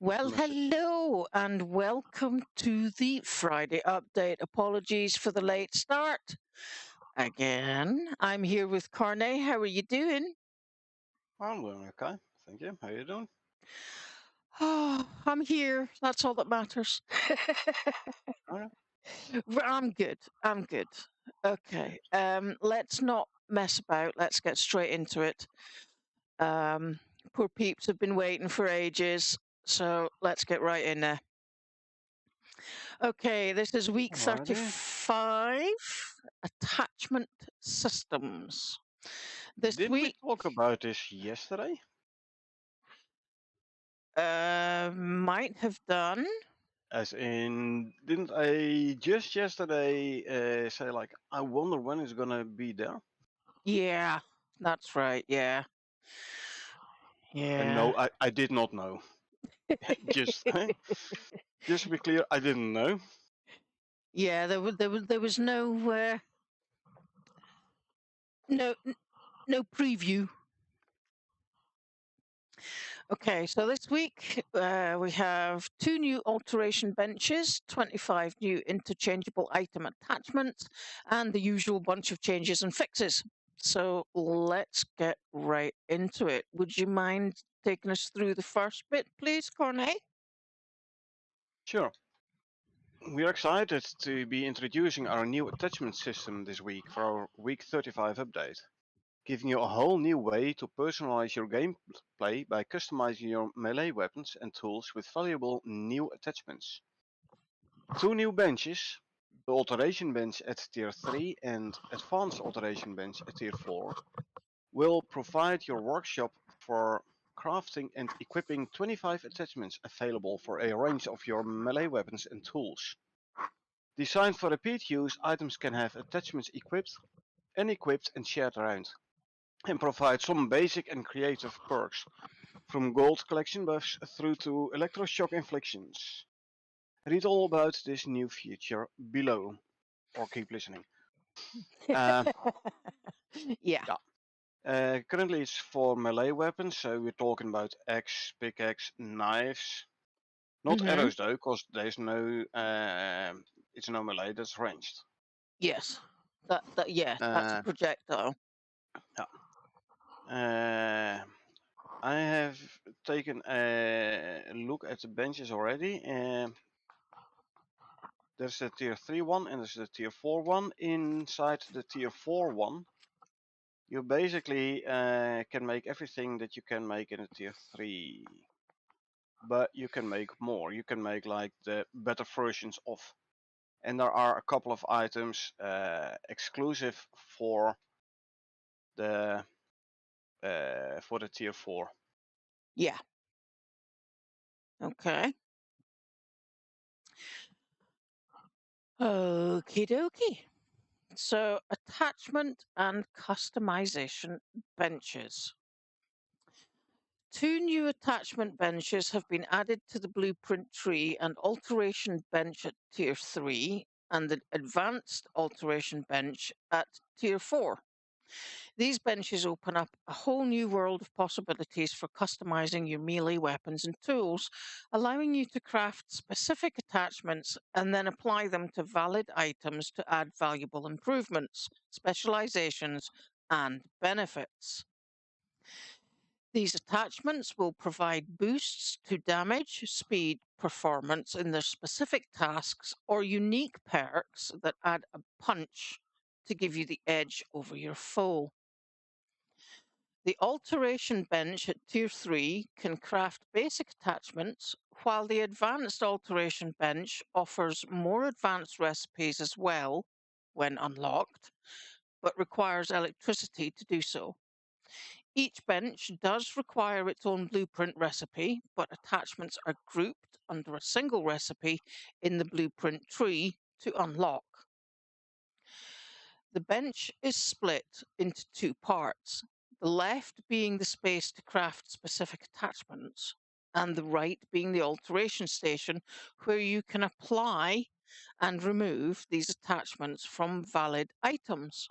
Well, Message. hello and welcome to the Friday update. Apologies for the late start. Again, I'm here with Carney. How are you doing? I'm doing okay. Thank you. How you doing? Oh, I'm here. That's all that matters. Okay. I'm good. I'm good. Okay. Let's not mess about. Let's get straight into it. Um, Poor peeps have been waiting for ages, so let's get right in there. Okay, this is week Alrighty. 35, attachment systems. This Didn't we week, talk about this yesterday? might have done. As in, didn't I just yesterday say like, I wonder when it's gonna be there? Yeah, that's right. Yeah, And yeah. no, I did not know. just just to be clear, I didn't know. Yeah, there was no no preview. Okay, so this week we have 2 new alteration benches, 25 new interchangeable item attachments, and the usual bunch of changes and fixes. So let's get right into it. Would you mind taking us through the first bit, please, Cornet? Sure. We are excited to be introducing our new attachment system this week for our week 35 update, giving you a whole new way to personalize your gameplay by customizing your melee weapons and tools with valuable new attachments. 2 new benches, the Alteration Bench at Tier 3 and Advanced Alteration Bench at Tier 4, will provide your workshop for crafting and equipping 25 attachments available for a range of your melee weapons and tools. Designed for repeat use, items can have attachments equipped, unequipped and shared around, and provide some basic and creative perks, from gold collection buffs through to electroshock inflictions. Read all about this new feature below, or keep listening. Uh, Yeah. yeah. Currently it's for melee weapons, so we're talking about axe, pickaxe, knives. Not Mm-hmm. arrows though, because there's no, it's no melee, that's ranged. Yes. Yeah, that's a Uh, projectile. yeah. I have taken a look at the benches already. There's the tier 3 one and there's the tier 4 one. Inside the tier 4 one, you basically can make everything that you can make in a tier 3. But you can make more. You can make like the better versions of. And there are a couple of items exclusive for the tier 4. Yeah. Okay. Okie dokie. So, attachment and customization benches. 2 new attachment benches have been added to the blueprint tree, and alteration bench at tier 3 and the advanced alteration bench at tier 4. These benches open up a whole new world of possibilities for customizing your melee weapons and tools, allowing you to craft specific attachments and then apply them to valid items to add valuable improvements, specializations, and benefits. These attachments will provide boosts to damage, speed, performance in their specific tasks, or unique perks that add a punch to give you the edge over your foe. The alteration bench at tier 3 can craft basic attachments, while the advanced alteration bench offers more advanced recipes as well when unlocked, but requires electricity to do so. Each bench does require its own blueprint recipe, but attachments are grouped under a single recipe in the blueprint tree to unlock. The bench is split into 2 parts, the left being the space to craft specific attachments, and the right being the alteration station where you can apply and remove these attachments from valid items.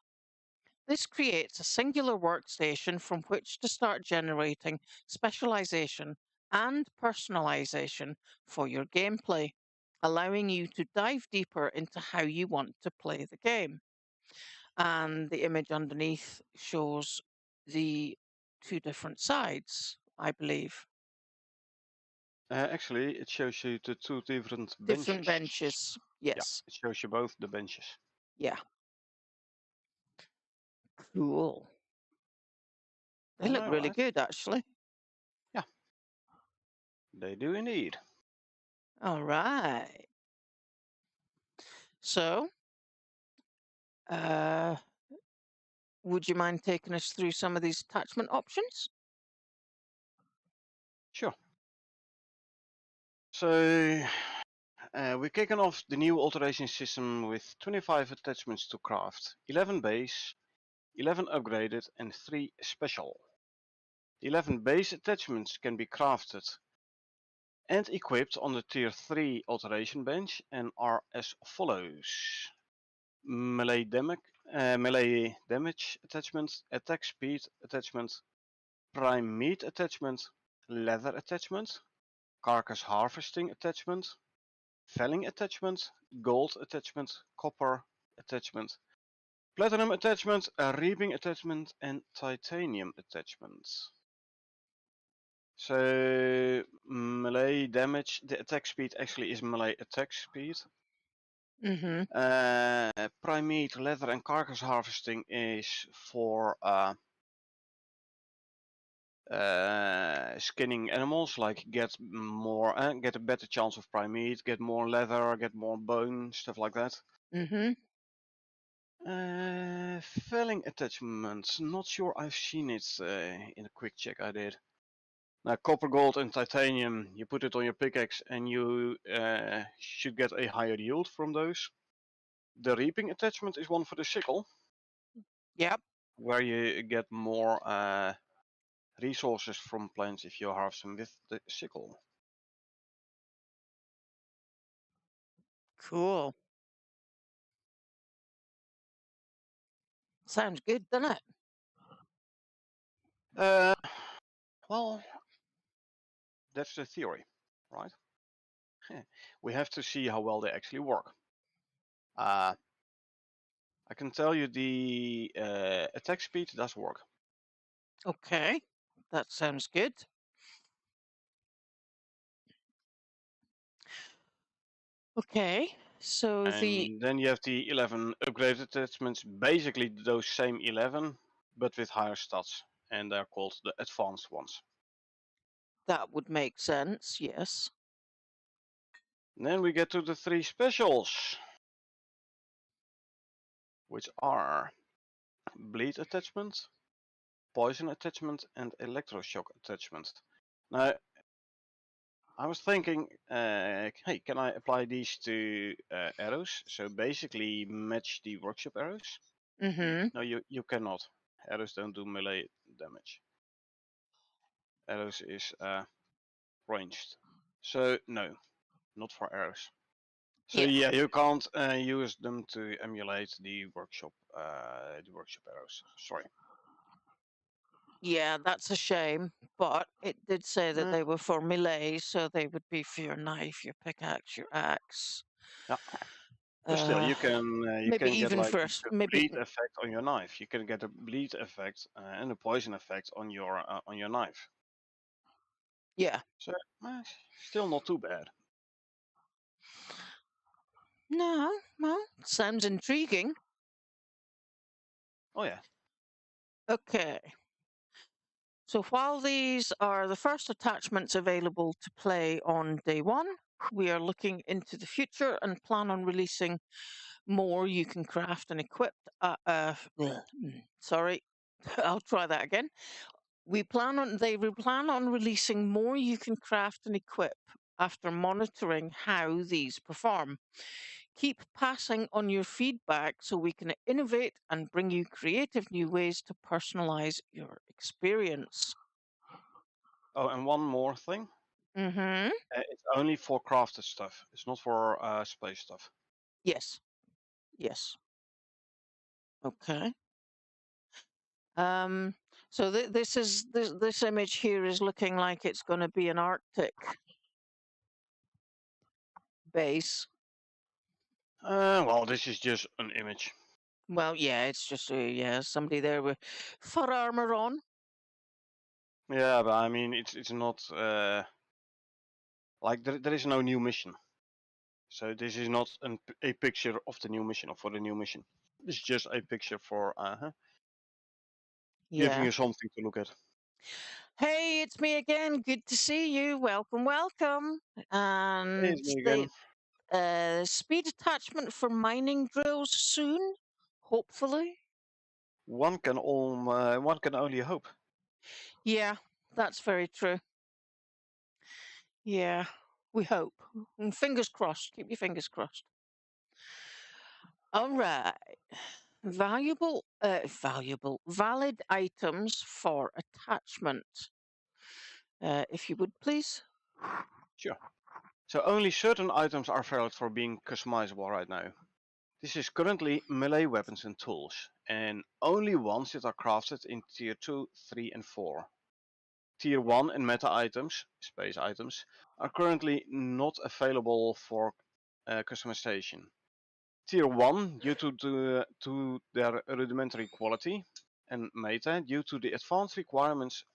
This creates a singular workstation from which to start generating specialization and personalization for your gameplay, allowing you to dive deeper into how you want to play the game. And the image underneath shows the two different sides, I believe. Actually, it shows you the two different Different benches. benches. Yeah, Yes. it shows you both the benches. Yeah. Cool. They I look know, really right? good, actually. Yeah, they do indeed. All right. So, uh, would you mind taking us through some of these attachment options? Sure. So, we're kicking off the new alteration system with 25 attachments to craft, 11 base, 11 upgraded, and 3 special. The 11 base attachments can be crafted and equipped on the tier 3 alteration bench and are as follows: melee damage attachment, attack speed attachment, prime meat attachment, leather attachment, carcass harvesting attachment, felling attachment, gold attachment, copper attachment, platinum attachment, a reaping attachment, and titanium attachment. So melee damage, the attack speed actually is melee attack speed. Mm-hmm. Primate, leather, and carcass harvesting is for skinning animals, like get a better chance of primate, get more leather, get more bone, stuff like that. Mm-hmm. Felling attachments, not sure I've seen it in a quick check I did. Now, copper, gold, and titanium, you put it on your pickaxe and you should get a higher yield from those. The reaping attachment is one for the sickle, Yep. where you get more resources from plants if you harvest them with the sickle. Cool. Sounds good, doesn't it? Uh, well, that's the theory, right? We have to see how well they actually work. I can tell you the attack speed does work. Okay. That sounds good. Okay. So the And then you have the 11 upgraded attachments, basically those same 11, but with higher stats. And they're called the advanced ones. that would make sense, yes. And then we get to the 3 specials, which are bleed attachment, poison attachment, and electroshock attachment. Now, I was thinking, hey, can I apply these to arrows? So basically match the workshop arrows? Mm-hmm. No, you cannot. Arrows don't do melee damage. Arrows is ranged. So no, not for arrows. So Yeah. yeah, you can't use them to emulate the workshop arrows. Sorry. Yeah, that's a shame. But it did say that Uh, they were for melee, so they would be for your knife, your pickaxe, your axe. yeah, but still, Uh, you maybe can get even like for the maybe. bleed effect on your knife. You can get a bleed effect and a poison effect on your knife. Yeah. So still not too bad. No, well, sounds intriguing. Oh yeah. Okay. So while these are the first attachments available to play on day one, we are looking into the future and plan on releasing more you can craft and equip. Sorry, I'll try that again. We plan on releasing more you can craft and equip after monitoring how these perform. Keep passing on your feedback so we can innovate and bring you creative new ways to personalize your experience. Oh, and one more thing. Mm-hmm. It's only for crafted stuff. It's not for space stuff. Yes. Yes. Okay. Um, So this image here is looking like it's going to be an Arctic base. Well, this is just an image. Well, yeah, it's just yeah, somebody there with fur armor on. Yeah, but I mean, it's not like there is no new mission. So this is not a picture of the new mission or for the new mission. It's just a picture for giving Yeah. you something to look at. Hey, it's me again. Good to see you. Welcome, welcome. Hey, And it's me the again. speed attachment for mining drills soon, hopefully. One can only hope. Yeah, that's very true. Yeah, we hope. And fingers crossed. Keep your fingers crossed. All right. Valid items for attachment. If you would please. Sure. So only certain items are valid for being customizable right now. This is currently melee weapons and tools, and only ones that are crafted in tier 2, 3 and 4. Tier 1 and meta items, space items, are currently not available for customization. Tier 1 due to their rudimentary quality, and meta due to the advanced requirements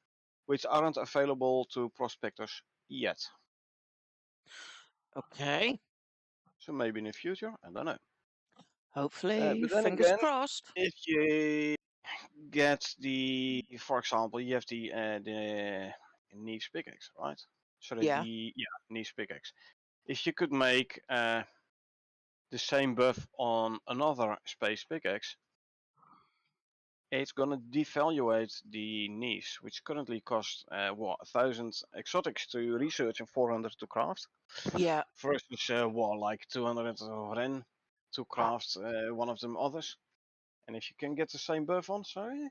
which aren't available to prospectors yet. Okay. So maybe in the future, I don't know. Hopefully, But then fingers again, crossed. if you get for example, you have the niche pickaxe, right? So that Yeah. the niche pickaxe. If you could make the same buff on another space pickaxe, it's gonna devaluate the niche, which currently costs 1,000 exotics to research and 400 to craft, Yeah. versus like 200 ren to craft one of them others. And if you can get the same buff on, so yeah,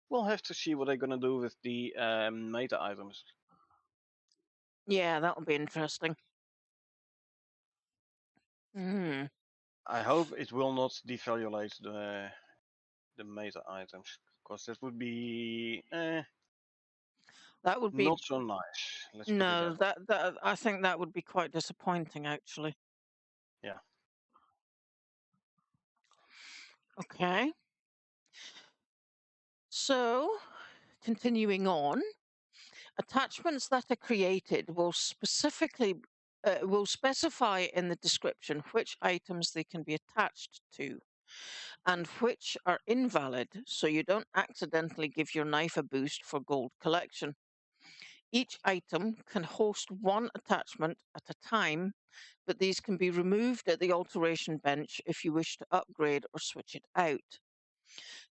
we'll have to see what they're gonna do with the meta items. Yeah, that will be interesting. Hmm. I hope it will not devaluate the meta items, because that would be That would be not so nice. Let's put it no. that way. That I think that would be quite disappointing, actually. Yeah. Okay. So, continuing on, attachments that are created will specify in the description which items they can be attached to and which are invalid, so you don't accidentally give your knife a boost for gold collection. Each item can host one attachment at a time, but these can be removed at the alteration bench if you wish to upgrade or switch it out.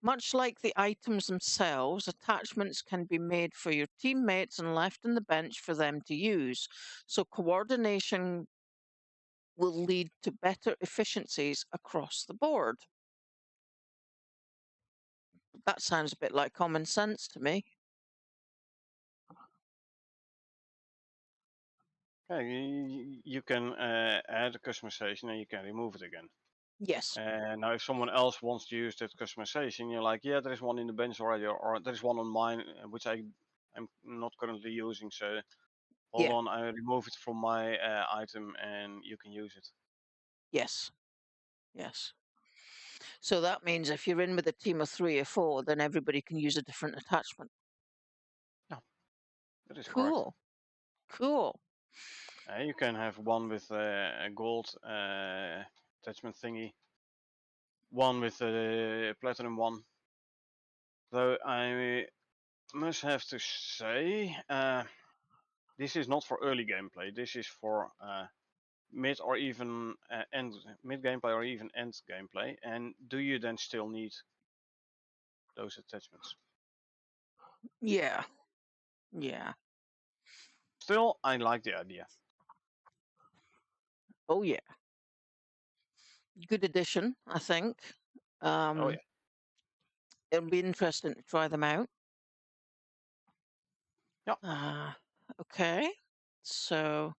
Much like the items themselves, attachments can be made for your teammates and left on the bench for them to use, so coordination will lead to better efficiencies across the board. That sounds a bit like common sense to me. Yeah, you can add a customization and you can remove it again. Yes. And now if someone else wants to use that customization, you're like, yeah, there is one in the bench already, or there is one on mine, which I'm not currently using. So hold Yeah. on, I remove it from my item and you can use it. Yes. Yes. So that means if you're in with a team of 3 or 4, then everybody can use a different attachment. Yeah, that is correct. Cool. Cool. You can have one with a gold attachment thingy, one with a platinum one. Though I must have to say, this is not for early gameplay. This is for mid or even end mid gameplay or even end gameplay. And do you then still need those attachments? Yeah. Yeah. Still, I like the idea. Oh, yeah. Good addition, I think. Oh yeah. Um, it'll be interesting to try them out. Yeah. Uh, okay. So,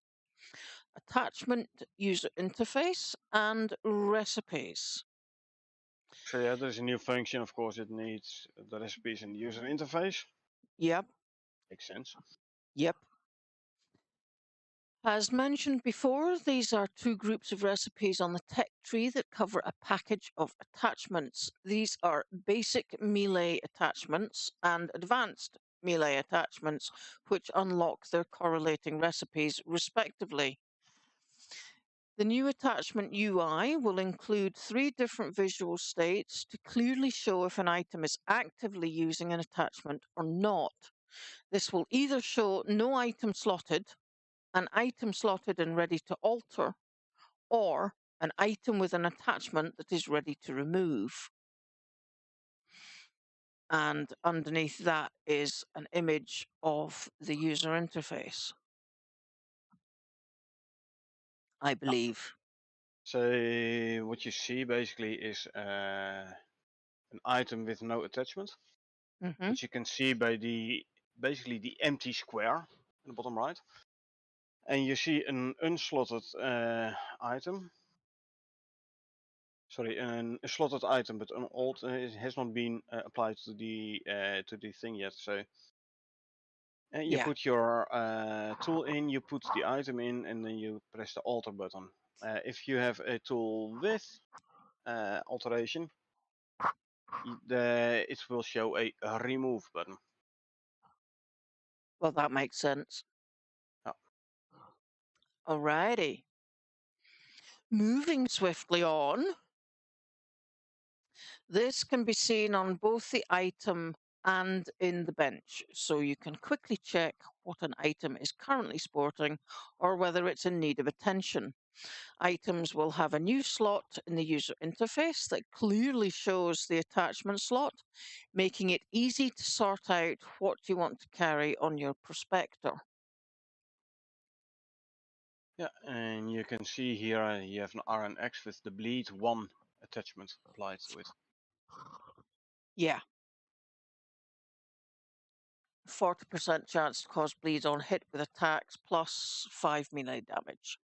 attachment user interface and recipes. So yeah, there's a new function. Of course, it needs the recipes in the user interface. Yep. Makes sense. Yep. As mentioned before, these are two groups of recipes on the tech tree that cover a package of attachments. These are basic melee attachments and advanced melee attachments, which unlock their correlating recipes respectively. The new attachment UI will include 3 different visual states to clearly show if an item is actively using an attachment or not. This will either show no item slotted, an item slotted and ready to alter, or an item with an attachment that is ready to remove. And underneath that is an image of the user interface, I Yeah. believe. So what you see basically is an item with no attachment, Hmm. which you can see by the basically the empty square in the bottom right, and you see an unslotted item. Sorry, a slotted item, but an alt it has not been applied to the thing yet. So you Yeah. put your tool in, you put the item in, and then you press the alter button. If you have a tool with alteration, it will show a remove button. Well, that makes sense. Yeah. Alrighty. Moving swiftly on, this can be seen on both the item and in the bench, so you can quickly check what an item is currently sporting or whether it's in need of attention. Items will have a new slot in the user interface that clearly shows the attachment slot, making it easy to sort out what you want to carry on your prospector. Yeah, and you can see here you have an RNX with the bleed 1 attachment applied to it. Yeah. 40% chance to cause bleed on hit with attacks plus 5 melee damage.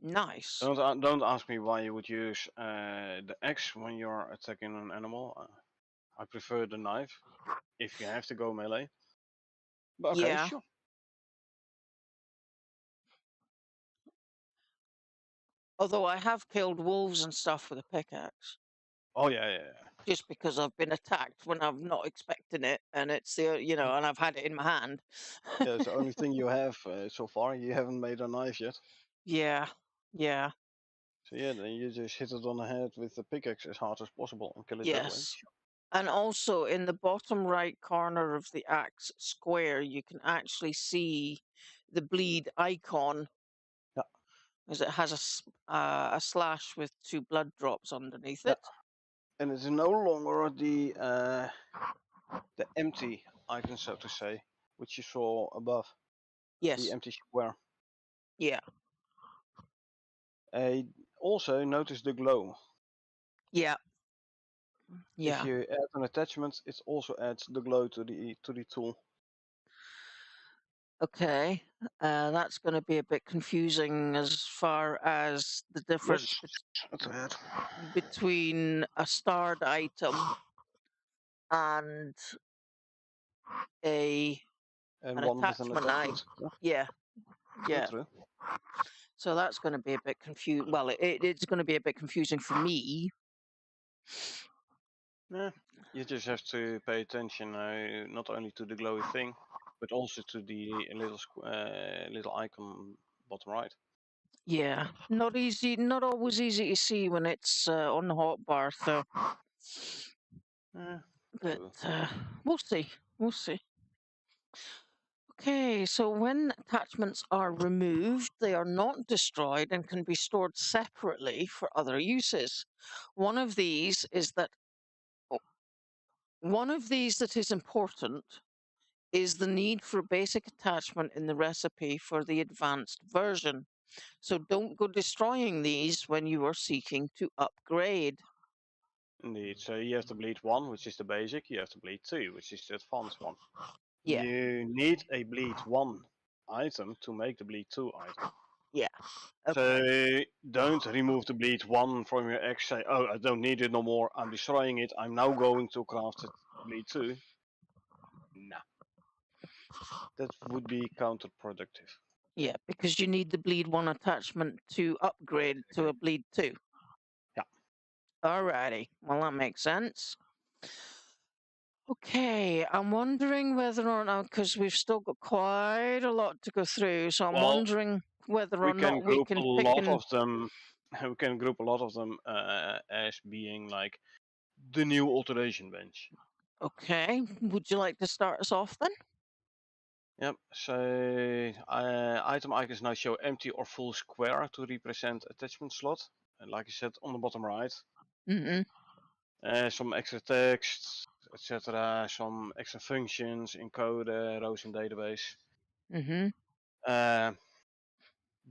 Nice. Don't ask me why you would use the X when you're attacking an animal. I prefer the knife if you have to go melee. But okay, Yeah. sure. Although I have killed wolves and stuff with a pickaxe. Oh yeah. Just because I've been attacked when I'm not expecting it, and it's and I've had it in my hand. Yeah, it's the only thing you have so far. You haven't made a knife yet. Yeah, yeah, So yeah, then you just hit it on the head with the pickaxe as hard as possible and kill it that way. yes. And also in the bottom right corner of the axe square, you can actually see the bleed icon, Yeah, as it has a slash with 2 blood drops underneath yeah. it. And it's no longer the empty icon, so to say, which you saw above the Yes. empty square. Yeah. I also notice the glow. Yeah. If Yeah. you add an attachment, it also adds the glow to the tool. Okay. That's going to be a bit confusing as far as the Yes, difference that's it. between a starred item and a And an one with an attachment item. attachment. Yeah, Yeah. yeah, Yeah. true. So that's going to be a bit confusing. Well, it's going to be a bit confusing for me. Yeah, you just have to pay attention not only to the glowy thing, but also to the little icon bottom right. Yeah. Not easy. Not always easy to see when it's on the hotbar. So, Yeah, but true. we'll see. We'll see. Okay, so when attachments are removed, they are not destroyed and can be stored separately for other uses. One of these is that oh, one of these that is important is the need for a basic attachment in the recipe for the advanced version. So don't go destroying these when you are seeking to upgrade. Indeed. So you have to bleed 1, which is the basic. You have to bleed 2, which is the advanced one. Yeah, You need a bleed 1 item to make the bleed 2 item. yeah, okay. So don't remove the bleed 1 from your X. Say, oh, I don't need it no more. I'm destroying it. I'm now going to craft it bleed 2. Nah. That would be counterproductive. Yeah, because you need the bleed 1 attachment to upgrade to a bleed 2. Yeah. Alrighty, well that makes sense. Okay, I'm wondering whether or not, because we've still got quite a lot to go through, so I'm Well, wondering whether we or can not we group a can pick lot and. of them. We can group a lot of them as being like the new alteration bench. Okay, would you like to start us off then? Yep. So item icons now show empty or full square to represent attachment slot. And like I said, on the bottom right, Mm-hmm. some extra text, etc. Some extra functions, encoder, rows in database. Mm-hmm. Uh,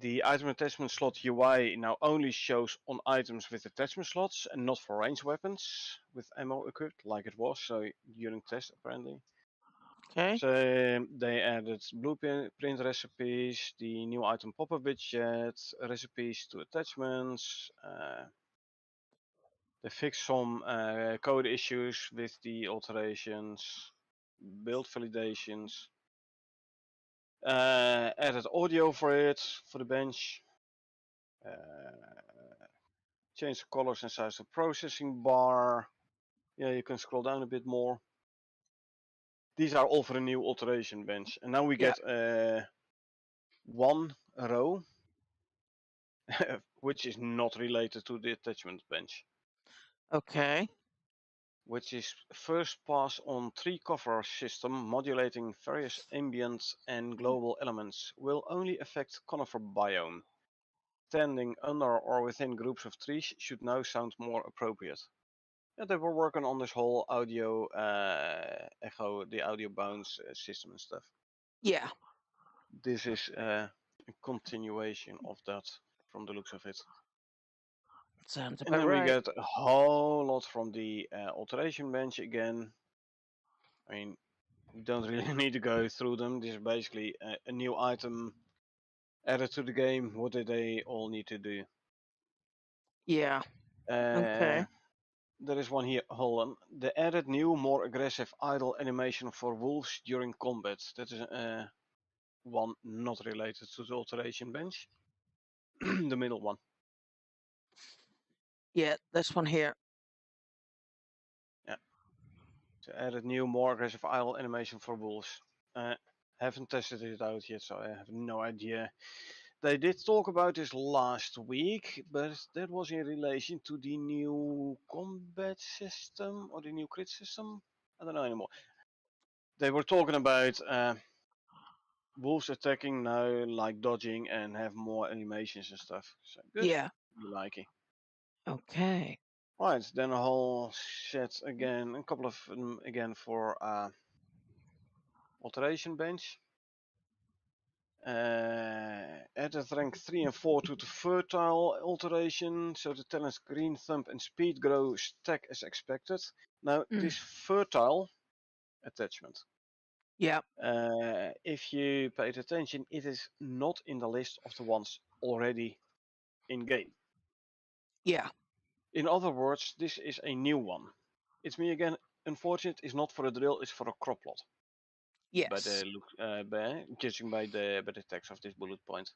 the item attachment slot UI now only shows on items with attachment slots and not for ranged weapons with ammo equipped, like it was so during test apparently. Okay. So they added blueprint recipes, the new item pop-up widget, recipes to attachments. They fixed some code issues with the alterations, build validations. Added audio for it, for the bench. Change the colors and size of the processing bar. Yeah, you can scroll down a bit more. These are all for the new alteration bench. And now we Yeah. get one row which is not related to the attachment bench, Okay. which is first pass on tree cover system modulating various ambient and global elements will only affect conifer biome. Standing under or within groups of trees should now sound more appropriate. Yeah, they were working on this whole audio echo, the audio bounce system and stuff. Yeah. This is a continuation of that from the looks of it. Sounds And about then we right. get a whole lot from the alteration bench again. I mean, we don't really need to go through them. This is basically a new item added to the game. What did they all need to do? Yeah. Uh, Okay. there is one here. Hold on. They added new, more aggressive idle animation for wolves during combat. That is one not related to the alteration bench. The middle one. Yeah, this one here. Yeah. So added new, more aggressive idle animation for wolves. Haven't tested it out yet, so I have no idea. They did talk about this last week, but that was in relation to the new combat system or the new crit system. I don't know anymore. They were talking about wolves attacking now, like dodging and have more animations and stuff. So good. Yeah. You like it. Okay. Right, then a whole set again, a couple of them again for alteration bench. Added rank 3 and 4 to the fertile alteration, so the talents green thumb and speed grow stack as expected. Now Mm. this fertile attachment, Yeah. if you paid attention, it is not in the list of the ones already in game. Yeah. In other words, this is a new one. It's me again. Unfortunate, it's not for a drill, it's for a crop plot. By Yes. the look, judging by the text of this bullet point.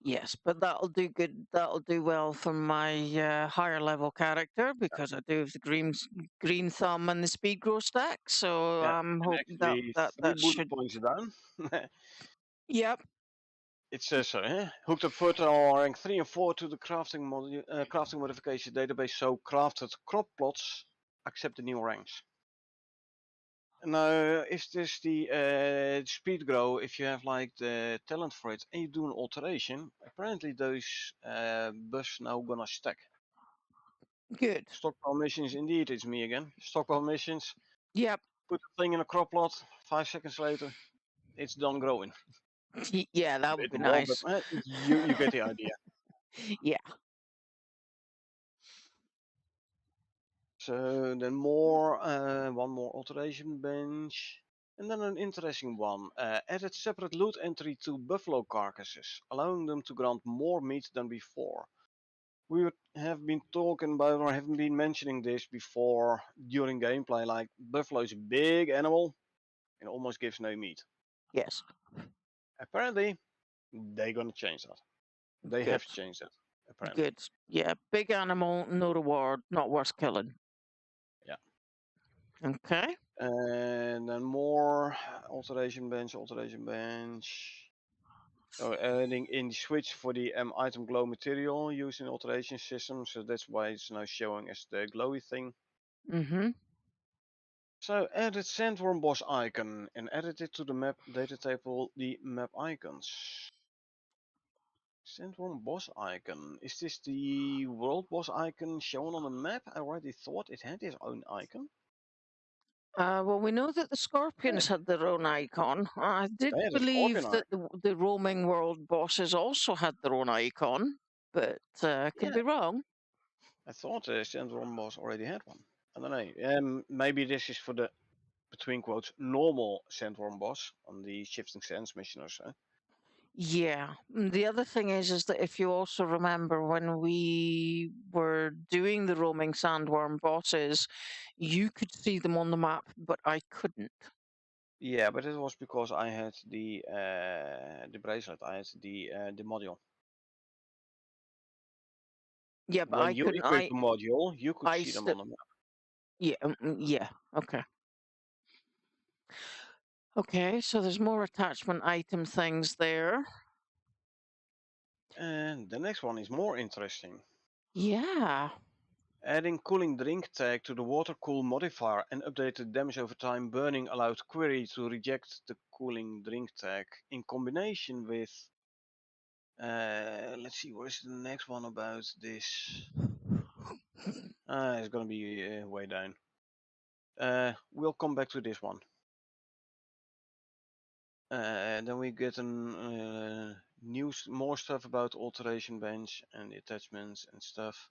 Yes, but that'll do good. That'll do well for my higher level character because I do have the green thumb and the speed grow stack. So Yeah, I'm and hoping that actually that 3 that bullet should. points down. Yep. It says so, hooked up fertile rank 3 and 4 to the crafting modification database, so crafted crop plots accept the new ranks. Now, is this the speed grow? If you have like the talent for it and you do an alteration, apparently those buffs now gonna stack. Good. Stockpile missions, indeed, it's me again. Stockpile missions, Yep. put the thing in a crop plot, 5 seconds later, it's done growing. Yeah, A that would bit be more, but nice. you get the idea. Yeah. So then more, one more alteration bench. And then an interesting one. Added separate loot entry to buffalo carcasses, allowing them to grant more meat than before. We have been talking about or haven't been mentioning this before during gameplay, like buffalo is a big animal and almost gives no meat. Yes. Apparently, they're gonna change that. They Good. have changed it, apparently. Good. Yeah. Big animal, no reward, not worth killing. Yeah. Okay. And then more alteration bench. So adding in the switch for the item glow material used in alteration system, so that's why it's now showing as the glowy thing. Mm-hmm. So added sandworm boss icon and added it to the map data table, the map icons. Sandworm boss icon. Is this the world boss icon shown on the map? I already thought it had its own icon. Well, we know that the Yeah, scorpions had their own icon. I did they had a scorpion believe icon. that the roaming world bosses also had their own icon, but could Yeah, be wrong. I thought Sandworm boss already had one. I don't know. Maybe this is for the between quotes normal sandworm boss on the shifting sands mission or so. Yeah. The other thing is that if you also remember when we were doing the roaming sandworm bosses, you could see them on the map, but I couldn't. Yeah, but it was because I had the bracelet. I had the module. Yeah, but When I you couldn't. equip the module, you could I see them still. on the map. Yeah. Yeah. Okay. Okay. So there's more attachment item things there. And the next one is more interesting. Yeah. Adding cooling drink tag to the water cool modifier and updated damage over time burning allowed query to reject the cooling drink tag in combination with let's see, what is the next one about this? It's gonna be way down. We'll come back to this one. And then we get more stuff about alteration bench and the attachments and stuff.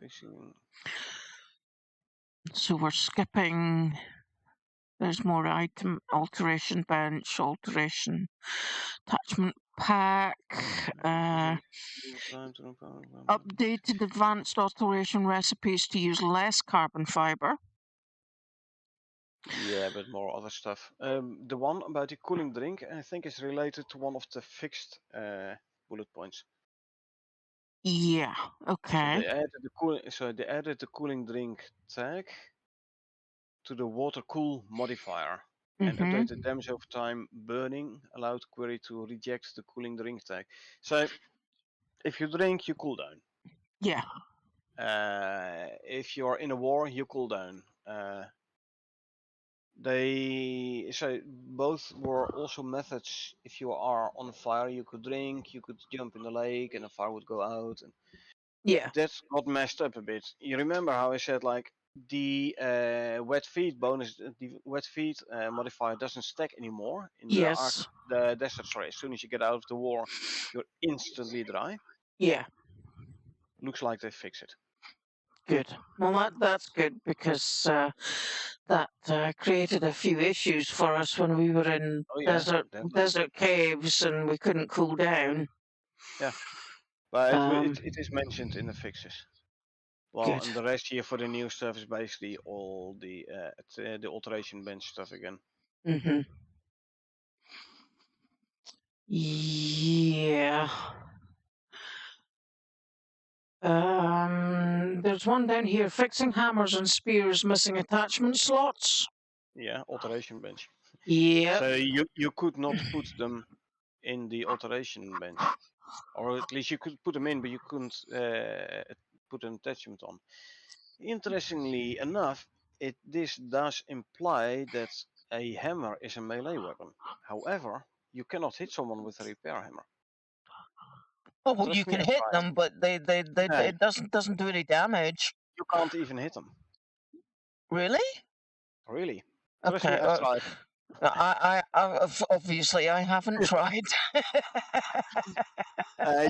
Fixing. So we're skipping. There's more item alteration bench, alteration attachment pack, updated advanced alteration recipes to use less carbon fiber. Yeah, but more other stuff. The one about the cooling drink, I think, is related to one of the fixed bullet points. Yeah. So Okay. they added the cooling drink tag to the water cool modifier and Mhm. updated damage over time burning allowed query to reject the cooling drink tag. So if you drink, you cool down. Yeah. If you're in a war, you cool down. They so both were also methods. If you are on fire, you could drink, you could jump in the lake, and the fire would go out. And Yeah. that got messed up a bit. You remember how I said like the wet feet bonus, the wet feet modifier doesn't stack anymore in Yes. the desert. Sorry, as soon as you get out of the war, you're instantly dry. Yeah. Looks like they fix it. Good. Well, that's good because that created a few issues for us when we were in Oh yeah, definitely. desert caves and we couldn't cool down. Yeah, but Um, it is mentioned in the fixes. Well, good. and the rest here for the new stuff is basically all the alteration bench stuff again. Mhm. Yeah. There's one down here, fixing hammers and spears missing attachment slots. Yeah, alteration bench. Yep. So you could not put them in the alteration bench, or at least you could put them in, but you couldn't put an attachment on. Interestingly enough, this does imply that a hammer is a melee weapon. However, you cannot hit someone with a repair hammer. Oh, you Trust me, can I hit tried. them, but they No, it doesn't do any damage. you can't even hit them. Really? Really. Trust me, Okay. I've tried. Obviously I haven't tried.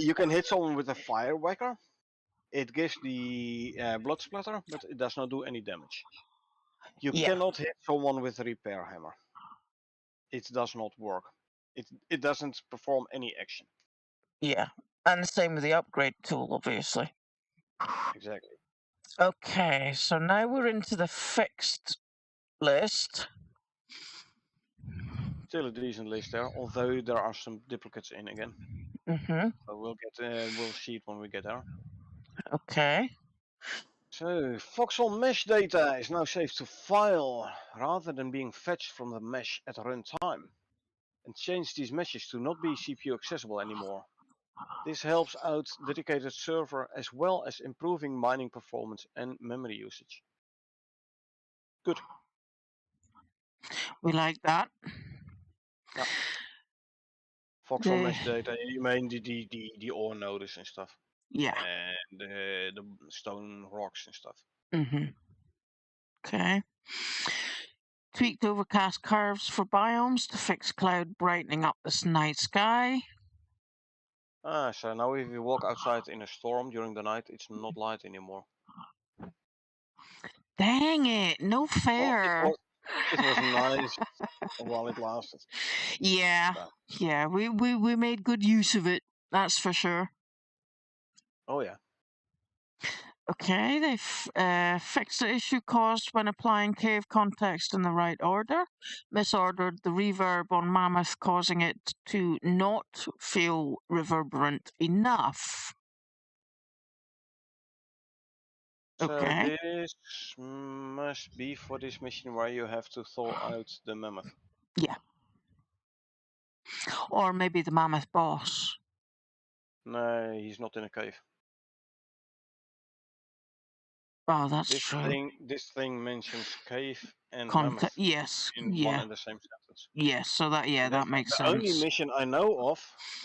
You can hit someone with a fire whacker. It gives the blood splatter, but it does not do any damage. You Yeah. cannot hit someone with a repair hammer. It does not work. It doesn't perform any action. Yeah. And the same with the upgrade tool, obviously. Exactly. Okay, so now we're into the fixed list. Still a decent list there, although there are some duplicates in again. Mm-hmm. So we'll see it when we get there. Okay. So voxel mesh data is now saved to file rather than being fetched from the mesh at runtime, and change these meshes to not be CPU accessible anymore. This helps out dedicated server as well as improving mining performance and memory usage. Good. We like that. Yeah. Voxel The mesh data, you mean the ore nodes and stuff. yeah. And the stone rocks and stuff. Mm-hmm. Okay. Tweaked overcast curves for biomes to fix cloud brightening up the night sky. So now if you walk outside in a storm during the night, it's not light anymore. Dang it, no Well, fair. it was nice while it lasted. Yeah, But, yeah, we made good use of it, that's for sure. oh yeah. Okay, they've fixed the issue caused when applying cave context in the right order. Misordered the reverb on Mammoth, causing it to not feel reverberant enough. So Okay, this must be for this mission where you have to thaw out the mammoth. yeah. Or maybe the Mammoth boss. No, he's not in a cave. Oh, that's true. This thing mentions cave and mammoth Yes, in one yeah, and the same sentence. yes. So that, yeah, And that that's makes the only sense. mission I know of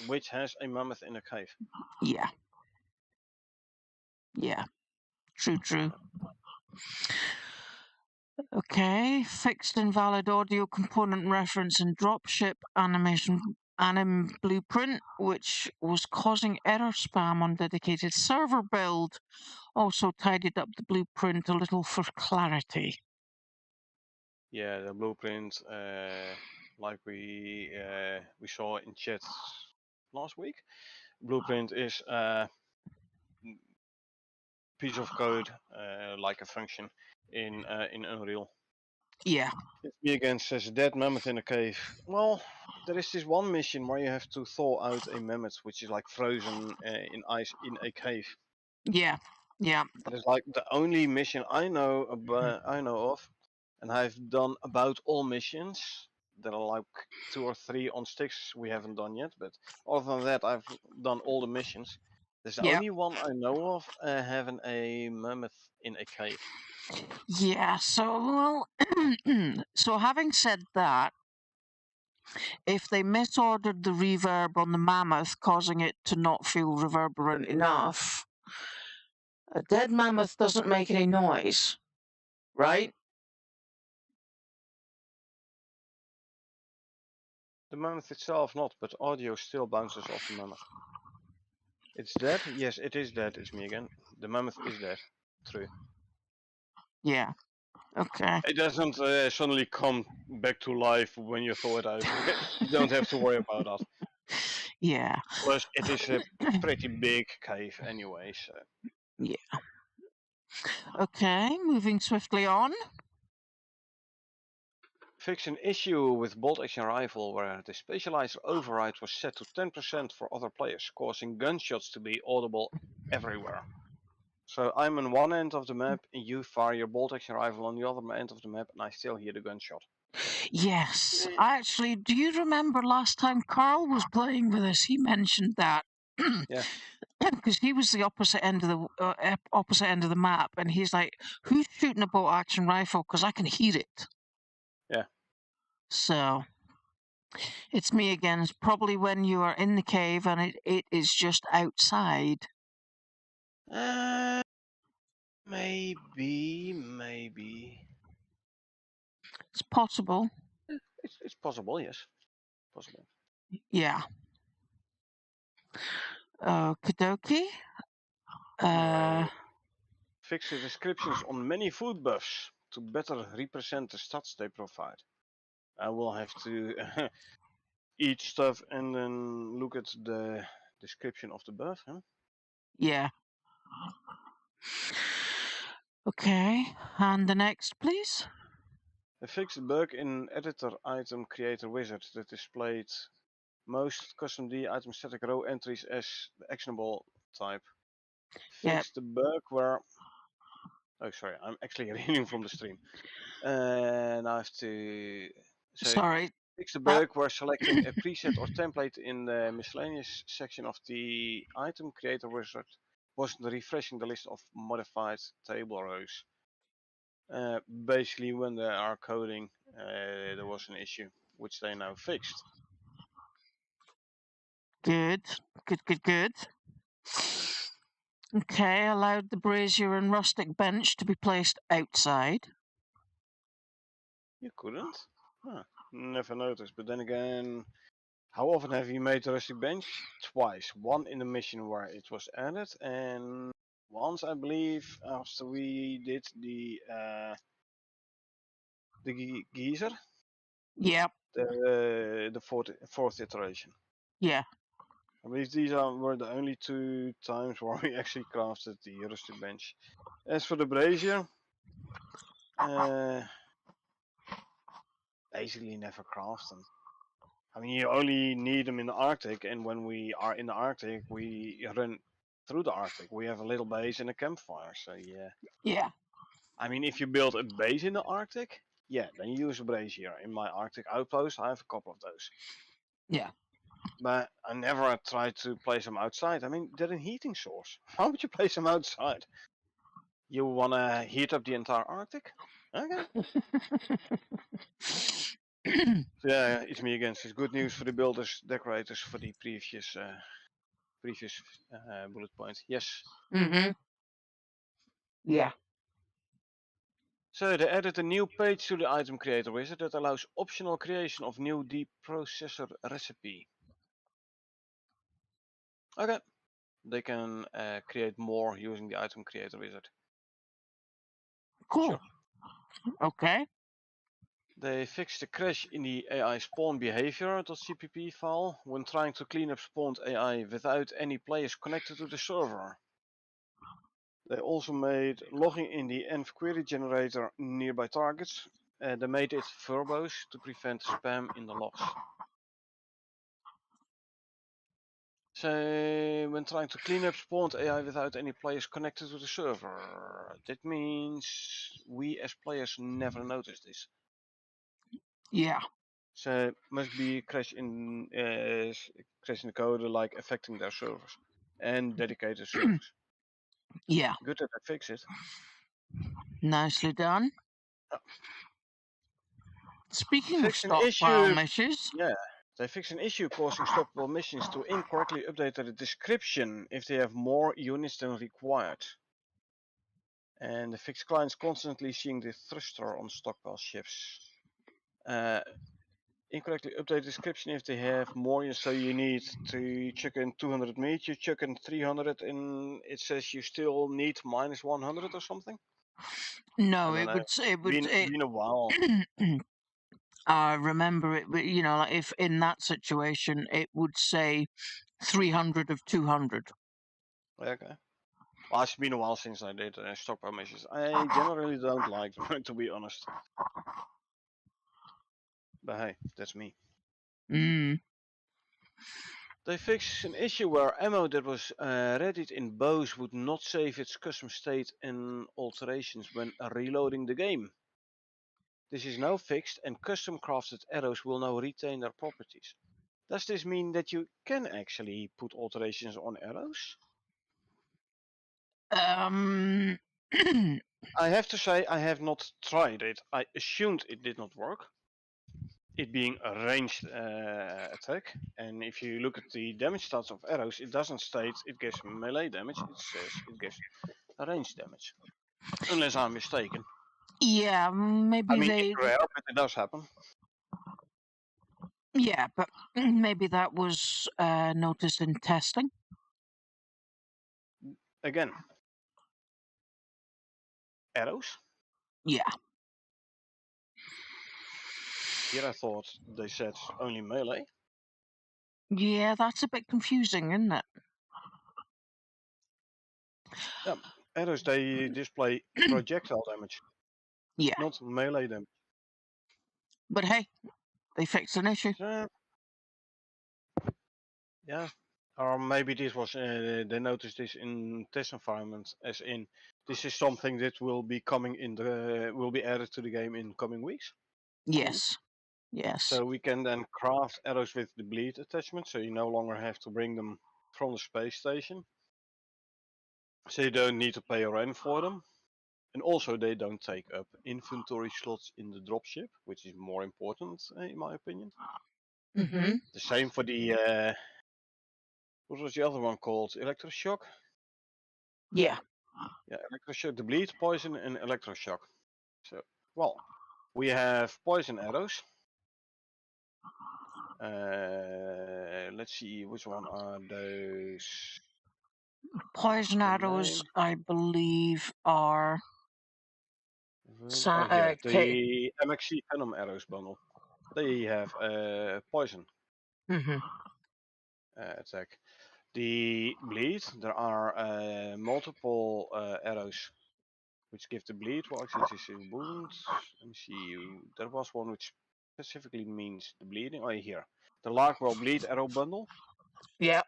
which has a mammoth in a cave. Yeah, yeah. True, true. Okay, fixed invalid audio component reference in dropship animation anim blueprint, which was causing error spam on dedicated server build. Also tidied up the blueprint a little for clarity. Yeah, the blueprint, like we saw in chat last week. Blueprint is a piece of code, like a function in Unreal. Yeah, If me again says dead mammoth in a cave. Well, there is this one mission where you have to thaw out a mammoth, which is like frozen in ice in a cave. yeah, yeah, That is like the only mission I know of, and I've done about all missions. There are like 2 or 3 on sticks we haven't done yet, but other than that, I've done all the missions. There's the yeah, only one I know of having a mammoth in a cave. yeah. So, well, so having said that, if they misordered the reverb on the mammoth, causing it to not feel reverberant enough, a dead mammoth doesn't make any noise, right? The mammoth itself not, but audio still bounces off the mammoth. It's dead? Yes, it is dead. It's me again. The mammoth is dead. True. Yeah. Okay. It doesn't suddenly come back to life when you thaw it out. You don't have to worry about that. Yeah. Plus, it is a pretty big cave anyway, so. Yeah. Okay, moving swiftly on. Fix an issue with bolt action rifle where the specializer override was set to 10% for other players, causing gunshots to be audible everywhere. So I'm on one end of the map, and you fire your bolt action rifle on the other end of the map, and I still hear the gunshot. Yes. Actually, do you remember last time Carl was playing with us? He mentioned that. Yeah, Because he was the opposite end of the map, and he's like, "Who's shooting a bolt action rifle? Because I can hear it." yeah. So it's me again. It's probably when you are in the cave and it is just outside. Uh, maybe. It's possible. It's possible, yes. Possible. Yeah. Okie dokie. Uh, Right. Fix the descriptions on many food buffs to better represent the stats they provide. I will have to eat stuff and then look at the description of the buff. Huh? yeah. Okay. And the next, please. They fixed the bug in editor item creator wizard that displayed most custom D item static row entries as the actionable type. Yeah. Fixed the bug where. Oh, sorry, I'm actually reading from the stream. And I have to. So, Sorry. fix the That bug where selecting a preset or template in the miscellaneous section of the item creator wizard wasn't refreshing the list of modified table rows. Basically, when they are coding, there was an issue, which they now fixed. good. Good. Okay, allowed the brazier and rustic bench to be placed outside. You couldn't? Huh. Never noticed. But then again, how often have you made the rustic bench? Twice. One in the mission where it was added, and once I believe after we did the geezer, Yep. the fourth iteration. Yeah. I believe were the only two times where we actually crafted the rustic bench. As for the brazier, basically never craft them. I mean, you only need them in the Arctic, and when we are in the Arctic, we run through the Arctic. We have a little base and a campfire, so yeah. Yeah. I mean, if you build a base in the Arctic, yeah, then you use a brazier. In my Arctic outpost, I have a couple of those. Yeah. But I never tried to place them outside. I mean, they're a heating source. Why would you place them outside? You want to heat up the entire Arctic? Okay. Yeah, it's me again. It's good news for the builders, decorators for the previous bullet point. Yes. Mm-hmm. Yeah. So they added a new page to the item creator wizard that allows optional creation of new deep processor recipe. Okay. They can create more using the item creator wizard. Cool. Sure. Okay. They fixed the crash in the AI spawn behavior.cpp file when trying to clean up spawned AI without any players connected to the server. They also made logging in the env query generator nearby targets. They made it verbose to prevent spam in the logs. So, when trying to clean up spawned AI without any players connected to the server, that means we as players never notice this. Yeah. So, must be crash in the code like affecting their servers and dedicated servers. Yeah. Good that I fix it. Nicely done. Speaking of Fix an stockpile issue. missions. Yeah, they fix an issue causing stockpile missions to incorrectly update the description if they have more units than required. And the fixed clients constantly seeing the thruster on stockpile ships. Incorrectly update description if they have more units, so you need to chuck in 200 meat, you chuck in 300 and it says you still need minus 100 or something? I No, don't it know. would. It would. Been a while. I remember it. You know, like if in that situation, it would say 300 of 200. Okay. Well, it's been a while since I did stockpile missions. I generally don't like them, to be honest. But hey, that's me. Mm. They fixed an issue where ammo that was readied in bows would not save its custom state and alterations when reloading the game. This is now fixed and custom crafted arrows will now retain their properties. Does this mean that you can actually put alterations on arrows? Um. I have to say I have not tried it. I assumed it did not work. It being a ranged attack, and if you look at the damage stats of arrows, it doesn't state it gives melee damage, it says it gives range damage. Unless I'm mistaken. Yeah, I maybe mean, they. it's rare, but it does happen. Yeah, but maybe that was noticed in testing. Again, arrows? Yeah. Here I thought they said only melee. Yeah, that's a bit confusing, isn't it? Yeah, arrows they display projectile damage, Yeah. not melee damage. But hey, they fixed an issue. Yeah, or maybe this was they noticed this in test environment, as in this is something that will be coming in the will be added to the game in coming weeks. Yes. Yes. So we can then craft arrows with the bleed attachment, so you no longer have to bring them from the space station. So you don't need to pay a rent for them. And also they don't take up inventory slots in the dropship, which is more important in my opinion. Mm-hmm. The same for the what was the other one called? Electroshock? Yeah. Yeah, electroshock, the bleed, poison, and electroshock. So, well, we have poison arrows. Let's see, which one are those? Poison arrows, I believe, are Oh yeah, K. the MXC Venom arrows bundle. They have poison Mm-hmm. attack. The bleed, there are multiple arrows which give the bleed while existing wound. Let me see, there was one which specifically means the bleeding. Oh, here. The Larkwell Bleed Arrow Bundle. Yeah.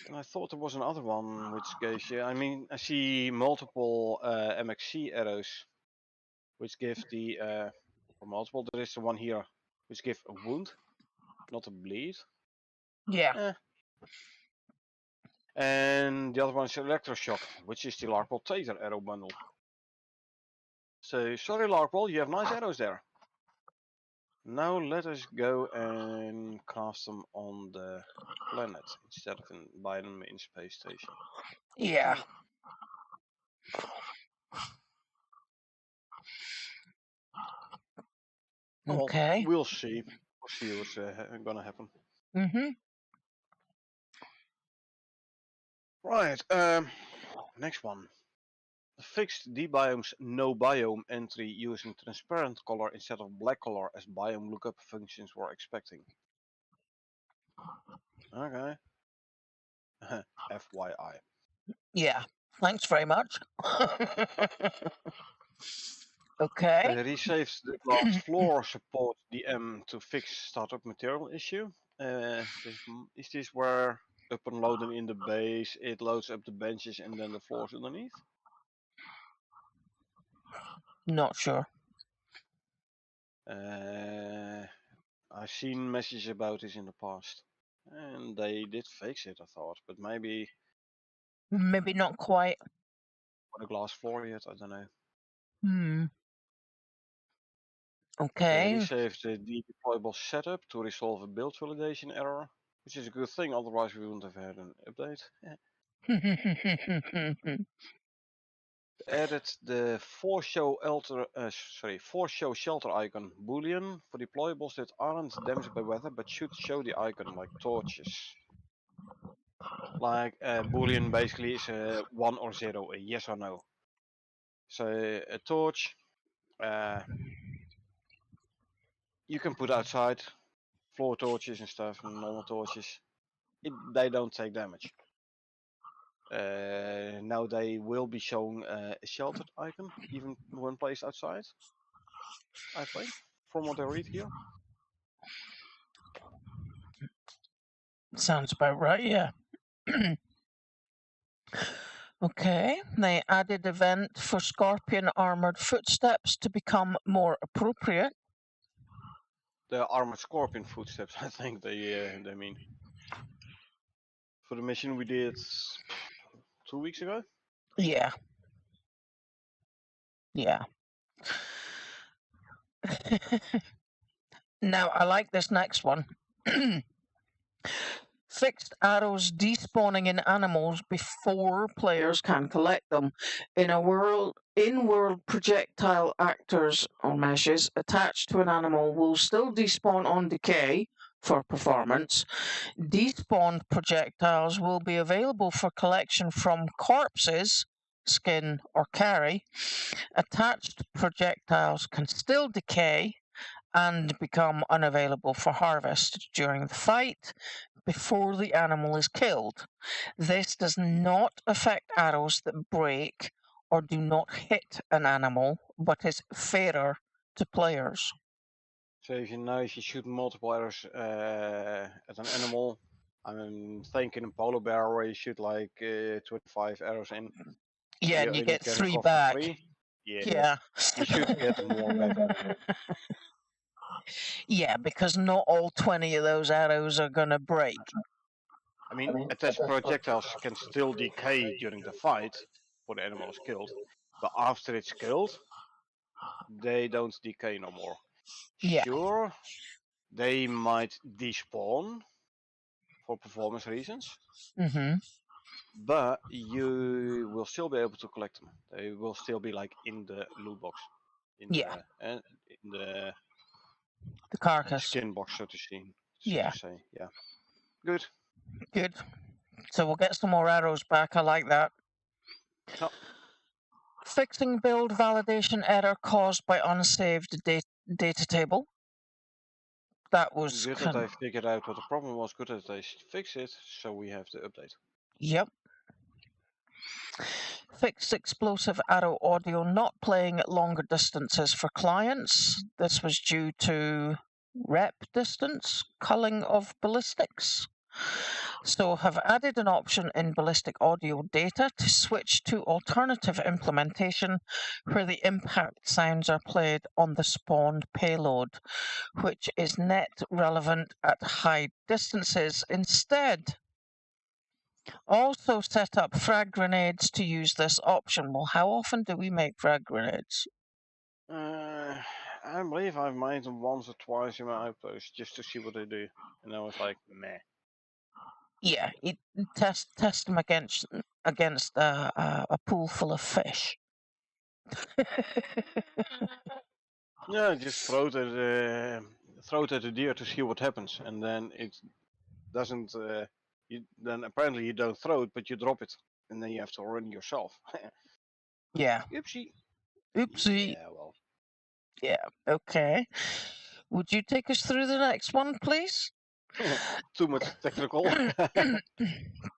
And I thought there was another one which gives you, I mean, I see multiple MXC arrows which give the, or multiple, there is the one here which give a wound, not a bleed. Yeah. Eh. And the other one is Electroshock, which is the Larkwell Taser Arrow Bundle. So, sorry Larkwell, you have nice arrows there. Now let us go and craft them on the planet instead of buy them in space station. Yeah. Well, Okay. we'll see. We'll see what's gonna happen. Mm-hmm. Right. Next one. Fixed D-biome's no biome entry using transparent color instead of black color as biome lookup functions were expecting. Okay. FYI. Yeah. Thanks very much. Okay. Resaved the glass floor supports the M to fix startup material issue. Is this where upon loading in the base it loads up the benches and then the floors underneath? Not sure. I've seen messages about this in the past, and they did fix it, I thought, but maybe Maybe not quite. for the glass floor yet, I don't know. Hmm. They Okay. resaved the deployable setup to resolve a build validation error, which is a good thing, otherwise we wouldn't have had an update. Added the force show shelter icon boolean for deployables that aren't damaged by weather but should show the icon like torches. Like boolean basically is a 1 or 0, a yes or no. So a torch you can put outside, floor torches and stuff, and normal torches. They don't take damage. Now they will be showing a sheltered icon even when placed outside, I think, from what I read here. Sounds about right, yeah. Okay, they added event for scorpion armored footsteps to become more appropriate. The armored scorpion footsteps, I think they mean. For the mission we did 2 weeks ago. Yeah. Yeah. Now, I like this next one. Fixed arrows despawning in animals before players can collect them. In-world projectile actors or meshes attached to an animal will still despawn on decay for performance. Despawned projectiles will be available for collection from corpses, skin, or carry. Attached projectiles can still decay and become unavailable for harvest during the fight before the animal is killed. This does not affect arrows that break or do not hit an animal, but is fairer to players. So if you shoot multiple arrows at an animal, I'm thinking a polar bear where you shoot like 25 arrows in, Yeah, you're and you only get getting 3 cost of back. 3. Yeah, Yeah. you should get more back. Yeah, because not all 20 of those arrows are going to break. I mean, attached projectiles can still decay during the fight, for the animal is killed, but after it's killed, they don't decay no more. Yeah. Sure, they might despawn for performance reasons, Mm-hmm. but you will still be able to collect them. They will still be like in the loot box, in Yeah, the the carcass. skin box, so Yeah, to say. Yeah, good. good. So we'll get some more arrows back. I like that. No, Fixing build validation error caused by unsaved data table. That was good that I figured out what the problem was. Good that they fixed it, so we have the update. Yep. Fixed explosive arrow audio not playing at longer distances for clients. This was due to rep distance, culling of ballistics. So have added an option in ballistic audio data to switch to alternative implementation where the impact sounds are played on the spawned payload, which is net relevant at high distances instead. Also set up frag grenades to use this option. Well, how often do we make frag grenades? I believe I've made them once or twice in my outpost just to see what they do, and I was like, meh. Yeah, test them against a pool full of fish. Yeah, just throw it at the deer to see what happens, and then it doesn't. Then apparently you don't throw it, but you drop it, and then you have to run yourself. Yeah. Oopsie. Oopsie. Yeah, well. Yeah. Okay. Would you take us through the next one, please? Too much technical.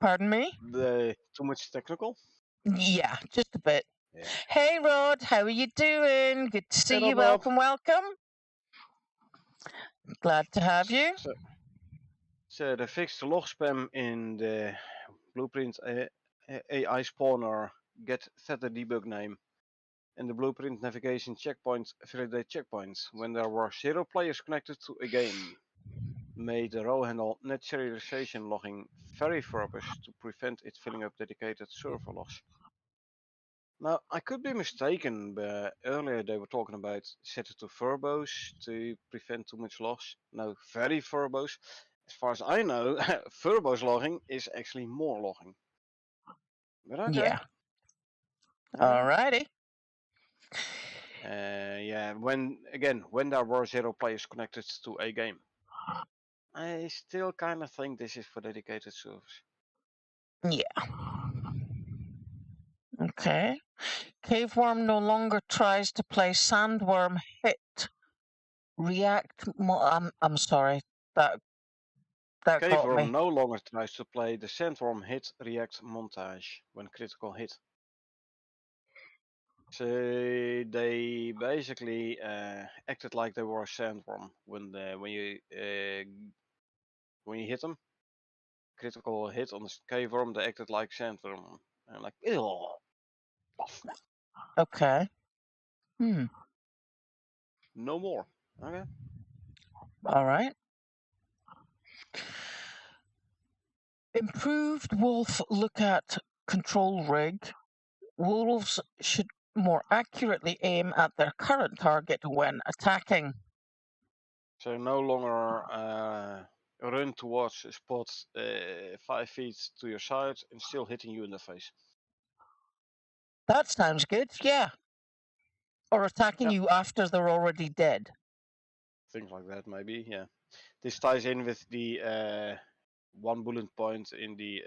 Pardon me? Too much technical. Yeah, just a bit. Yeah. Hey, Rod, how are you doing? Good to see Hey, you. Rob. Welcome. Glad to have you. So they fixed the log spam in the blueprint AI spawner get theta debug name and the blueprint navigation checkpoint validate checkpoints when there were 0 players connected to a game. Made the row handle net serialization logging very verbose to prevent it filling up dedicated server logs. Now, I could be mistaken, but earlier they were talking about set it to verbose to prevent too much loss. No, very verbose. As far as I know, verbose logging is actually more logging. But okay. Yeah. Alrighty. Yeah, when there were 0 players connected to a game. I still kind of think this is for dedicated servers. Yeah. Okay. Caveworm no longer tries to play Sandworm hit. React. I'm sorry. That got me. Caveworm no longer tries to play the Sandworm hit react montage when critical hit. So they basically acted like they were a sandworm when you hit them. Critical hit on the caveworm, they acted like sandworm. And like, ew. Okay. No more. Okay. All right. Improved wolf look at control rig. Wolves should more accurately aim at their current target when attacking. So no longer run towards a spot 5 feet to your side and still hitting you in the face. That sounds good, yeah. Or attacking Yep. you after they're already dead. Things like that, maybe. Yeah. This ties in with the one bullet point in the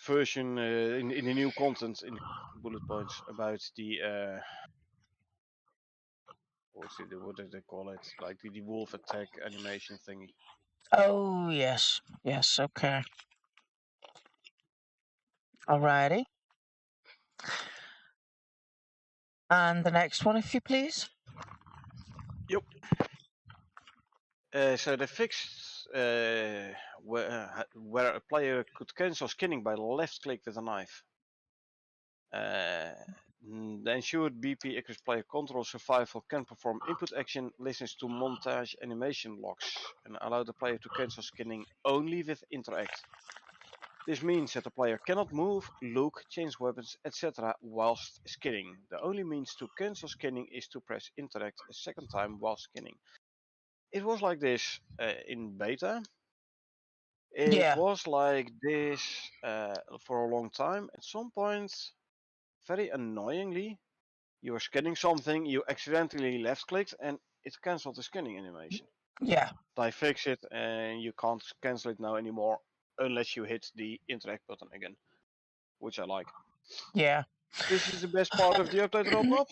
version in the new content in bullet points about the what did they call it? Like the wolf attack animation thingy. Oh, yes. Yes, okay. Alrighty. And the next one, if you please. Yep. So they fixed where a player could cancel skinning by left click with a knife. The ensured BP Icarus player control survival can perform input action, listens to montage animation logs, and allow the player to cancel skinning only with interact. This means that the player cannot move, look, change weapons, etc. whilst skinning. The only means to cancel skinning is to press interact a second time while skinning. It was like this in beta. It Yeah. was like this for a long time. At some point, very annoyingly, you were scanning something, you accidentally left clicked, and it cancelled the scanning animation. Yeah. I fixed it, and you can't cancel it now anymore unless you hit the interact button again, which I like. Yeah. This is the best part of the update roadmap.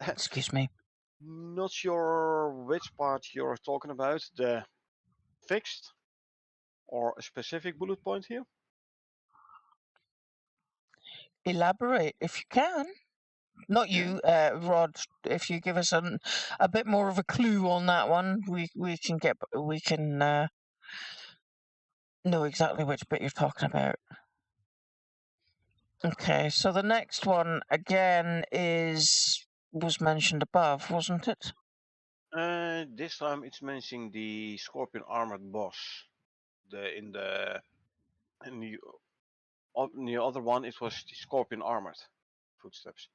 Excuse me. Not sure which part you're talking about, the fixed or a specific bullet point here. Elaborate if you can. Not you, Rod. If you give us a bit more of a clue on that one, we can know exactly which bit you're talking about. Okay, so the next one again was mentioned above, wasn't it? This time it's mentioning the Scorpion armored boss. In the other one it was the Scorpion armored footsteps.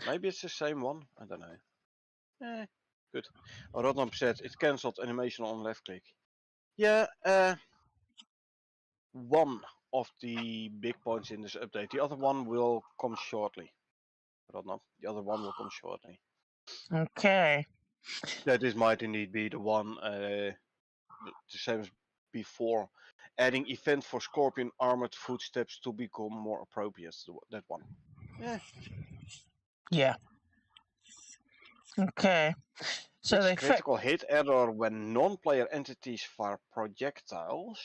Maybe it's the same one. I don't know. Good. Rodnam said it cancelled animation on left click. Yeah. One of the big points in this update. The other one will come shortly. Rodnam. The other one will come shortly. Okay. That this might indeed be the one. The same as before, adding event for Scorpion armored footsteps to become more appropriate. That one. Yeah. Yeah. Okay. So Fix they critical hit error when non-player entities fire projectiles.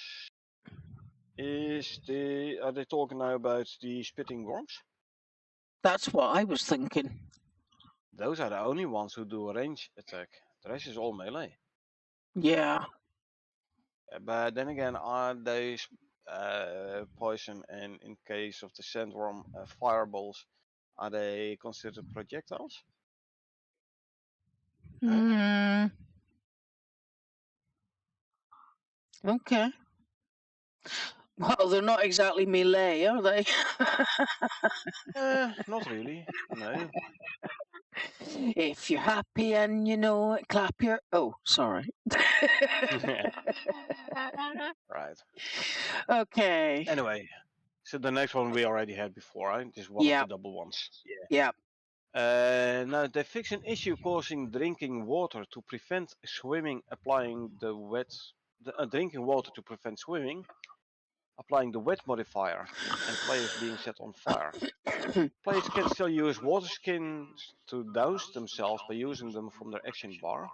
Are they talking now about the spitting worms? That's what I was thinking. Those are the only ones who do a range attack. The rest is all melee. Yeah. But then again, are those poison and in case of the sandworm fireballs, are they considered projectiles? Hmm. Okay. Well, they're not exactly melee, are they? Not really. No. If you're happy and you know it, clap your. Oh, sorry. Right. Okay. Anyway, so the next one we already had before, right? This is one of Yeah. the double ones. Yeah. Yeah. Now they fix an issue causing drinking water to prevent swimming. Applying the drinking water to prevent swimming. Applying the wet modifier and players being set on fire. Players can still use water skins to douse themselves by using them from their action bar.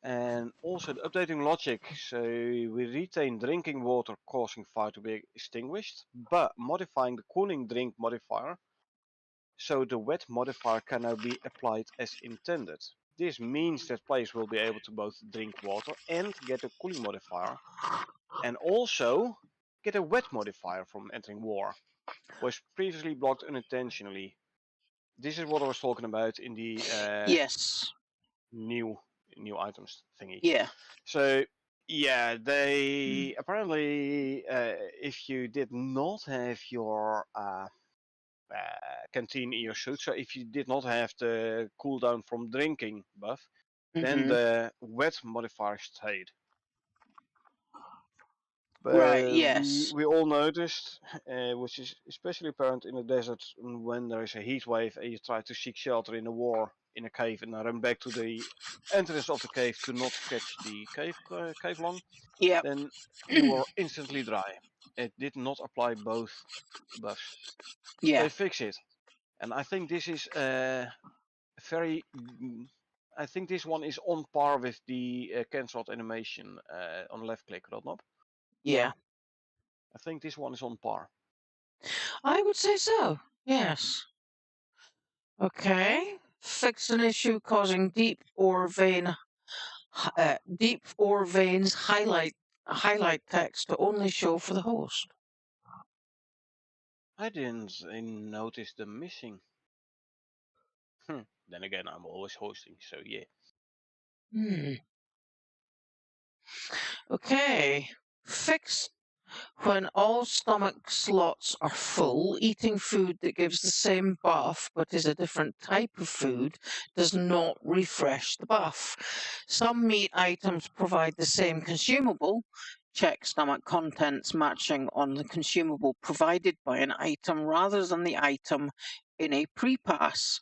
And also the updating logic, so we retain drinking water causing fire to be extinguished, but modifying the cooling drink modifier, so the wet modifier can now be applied as intended. This means that players will be able to both drink water and get a cooling modifier, and also get a wet modifier from entering war, was previously blocked unintentionally. This is what I was talking about in the Yes. new items thingy. Yeah. So yeah, they apparently if you did not have your canteen in your suit, so if you did not have the cooldown from drinking buff, then the wet modifier stayed. Right. But Yes. we all noticed, which is especially apparent in the desert when there is a heat wave and you try to seek shelter in a war in a cave and run back to the entrance of the cave to not catch the cave lung, Yep. then you were instantly dry. It did not apply both buffs. Yeah. They fix it, and I think this is very. I think this one is on par with the cancelled animation on left click, Rodnop. Yeah. I think this one is on par. I would say so. Yes. Okay. Fix an issue causing deep ore veins highlight text to only show for the host. I didn't notice them missing. Then again, I'm always hosting, so yeah. Okay. Fix when all stomach slots are full, eating food that gives the same buff but is a different type of food does not refresh the buff. Some meat items provide the same consumable. Check stomach contents matching on the consumable provided by an item rather than the item in a pre-pass.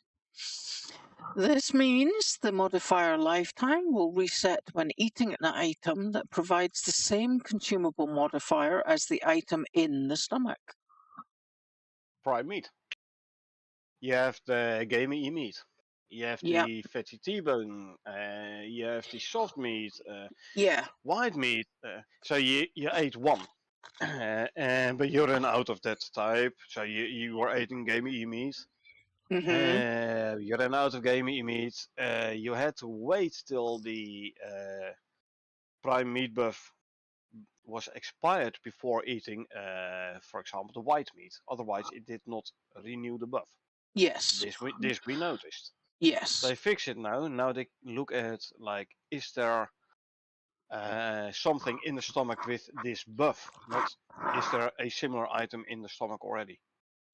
This means the modifier lifetime will reset when eating an item that provides the same consumable modifier as the item in the stomach. Fried meat. You have the gamey meat. You have Yeah, the fatty T-bone. You have the soft meat. yeah. White meat. So you ate one. But you ran out of that type. So you were eating gamey meat. Mm-hmm. You ran out of gamey meat. You had to wait till the prime meat buff was expired before eating, for example, the white meat. Otherwise, it did not renew the buff. Yes. This we noticed. Yes. They fix it now. Now they look at like, is there something in the stomach with this buff? Not is there a similar item in the stomach already?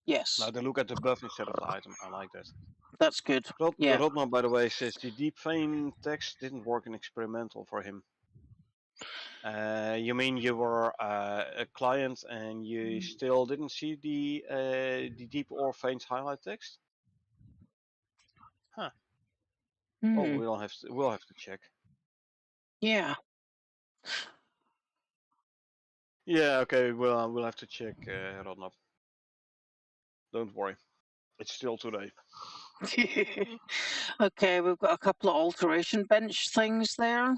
Now Yes. they look at the buff instead of the item. I like that. That's good. Yeah. Rodman, by the way, says the deep vein text didn't work in experimental for him. You mean you were a client and you still didn't see the deep ore veins highlight text? Huh. Oh, Hmm. we'll have to check. Yeah. Yeah, okay, we'll have to check, Rodnap. Don't worry, it's still today. Okay, we've got a couple of alteration bench things there.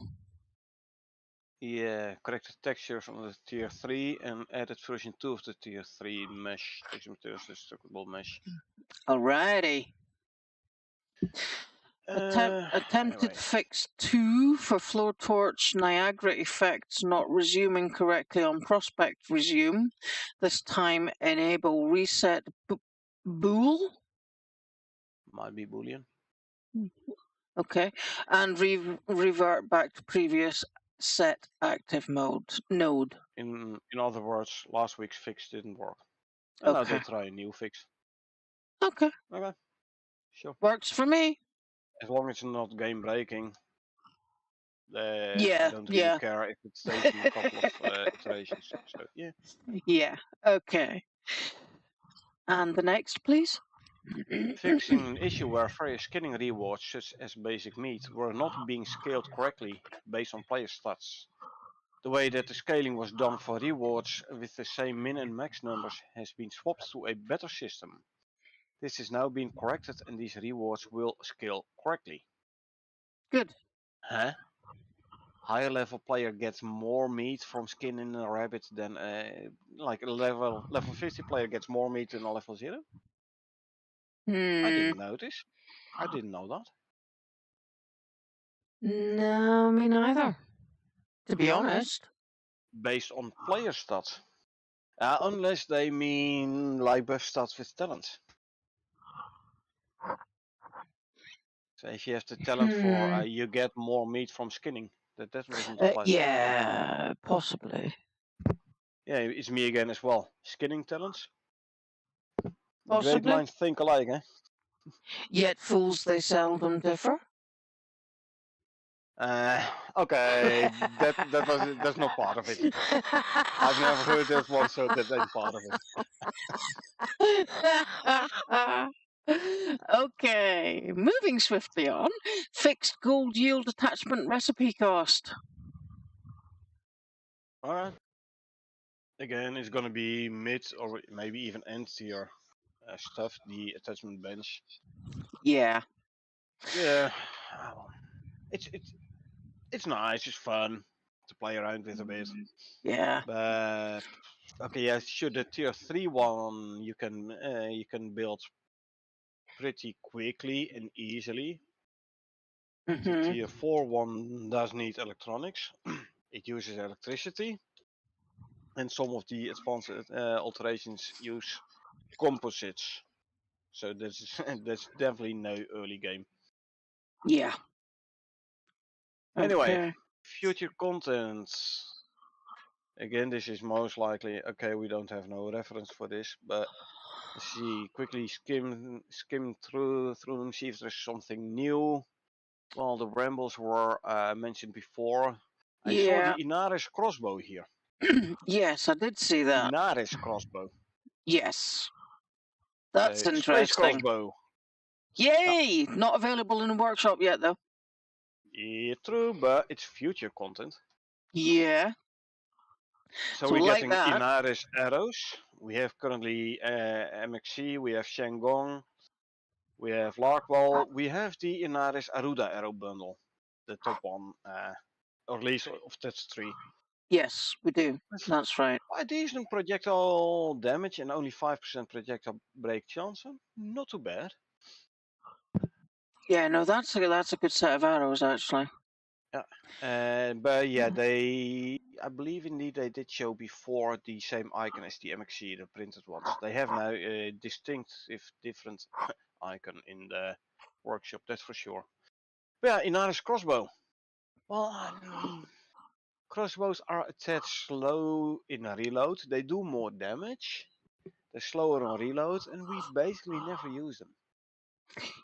Yeah, corrected textures on the tier 3 and added version 2 of the tier 3 mesh, texture materials, destructible mesh. Alrighty. Attempted Anyway, fix 2 for flow torch Niagara effects not resuming correctly on prospect resume. This time enable reset bool. might be Boolean. Okay. And revert back to previous set active mode node. In other words, last week's fix didn't work. And now they Okay. try a new fix. Okay. Okay, sure. Works for me. As long as it's not game breaking, I Yeah. don't really Yeah. care if it stays in a couple of iterations. So yeah. Yeah. Okay. And the next, please. Fixing an issue where various skinning rewards, such as basic meat, were not being scaled correctly based on player stats. The way that the scaling was done for rewards with the same min and max numbers has been swapped to a better system. This is now being corrected and these rewards will scale correctly. Good. Huh? Higher level player gets more meat from skinning a rabbit than like a level 50 player gets more meat than a level 0? I Hmm. didn't notice. I didn't know that. No, me neither. To be honest. Based on player stats. Unless they mean like buff stats with talent. So if you have the talent for Hmm. you get more meat from skinning. That wasn't applied to me. Yeah, possibly. Yeah, it's me again as well. Skinning talents? Great Possibly. minds think alike, eh? Yet fools they seldom differ. Okay, that's not part of it. I've never heard that one, so that ain't part of it. Okay, moving swiftly on. Fixed gold yield attachment recipe cost. Alright. Again, it's gonna be mid or maybe even end tier stuff, the attachment bench. Yeah. Yeah, well, it's nice, it's fun to play around with a bit. Yeah. But okay, yeah, sure. The tier 3 one you can build pretty quickly and easily. The Mm-hmm. tier 4 one does need electronics. It uses electricity, and some of the advanced alterations use composites. So that's definitely no early game. Yeah. Anyway, Okay. future content. Again, this is most likely okay. We don't have no reference for this, but let's see. Quickly skim through and see if there's something new. Well, the rambles were mentioned before. I saw Yeah. the Inaris crossbow here. Yes, I did see that. Inaris crossbow. Yes. That's So space interesting. crossbow. Ah, Yay! Not available in the workshop yet, though. yeah, true, but it's future content. Yeah. So So we're like getting that. Inaris arrows. We have currently MXC. We have Shandgong. We have Larkwall. We have the Inaris Aruda arrow bundle. The top one. Or at least of that's 3. Yes, we do. That's That's right. quite decent projectile damage and only 5% projectile break chance. Not too bad. Yeah, no, that's a good set of arrows, actually. Yeah. But yeah, I believe indeed they did show before the same icon as the MXC, the printed ones. They have now a distinctive different icon in the workshop, that's for sure. But yeah, Inaris crossbow. Well, crossbows are a tad slow in a reload. They do more damage. They're slower on reload, and we basically never use them.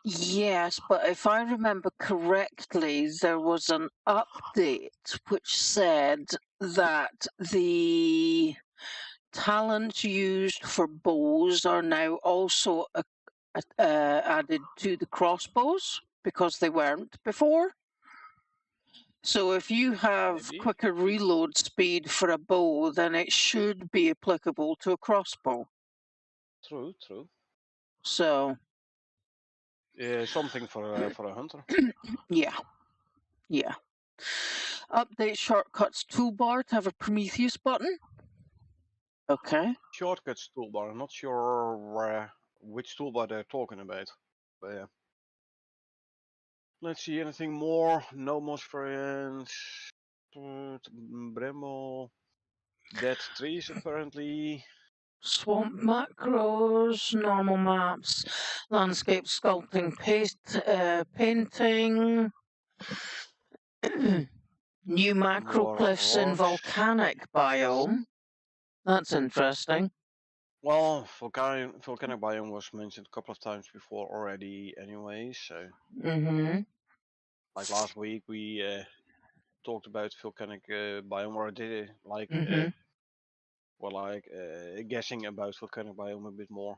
Yes, but if I remember correctly, there was an update which said that the talents used for bows are now also added to the crossbows because they weren't before. So if you have Maybe. quicker reload speed for a bow, then it should be applicable to a crossbow. True, true. So Something for a hunter. yeah, yeah. Update shortcuts toolbar to have a Prometheus button. Okay. Shortcuts toolbar. I'm not sure which toolbar they're talking about. But yeah. Let's see, anything more? No more variants. Bremel. Dead trees apparently. Swamp macros, normal maps, landscape sculpting, painting, new macro More cliffs in rocks. volcanic biome. That's interesting. Well, volcanic biome was mentioned a couple of times before already anyway, so Mm-hmm. like last week we talked about volcanic biome or did Mm-hmm. guessing about volcanic biome a bit more.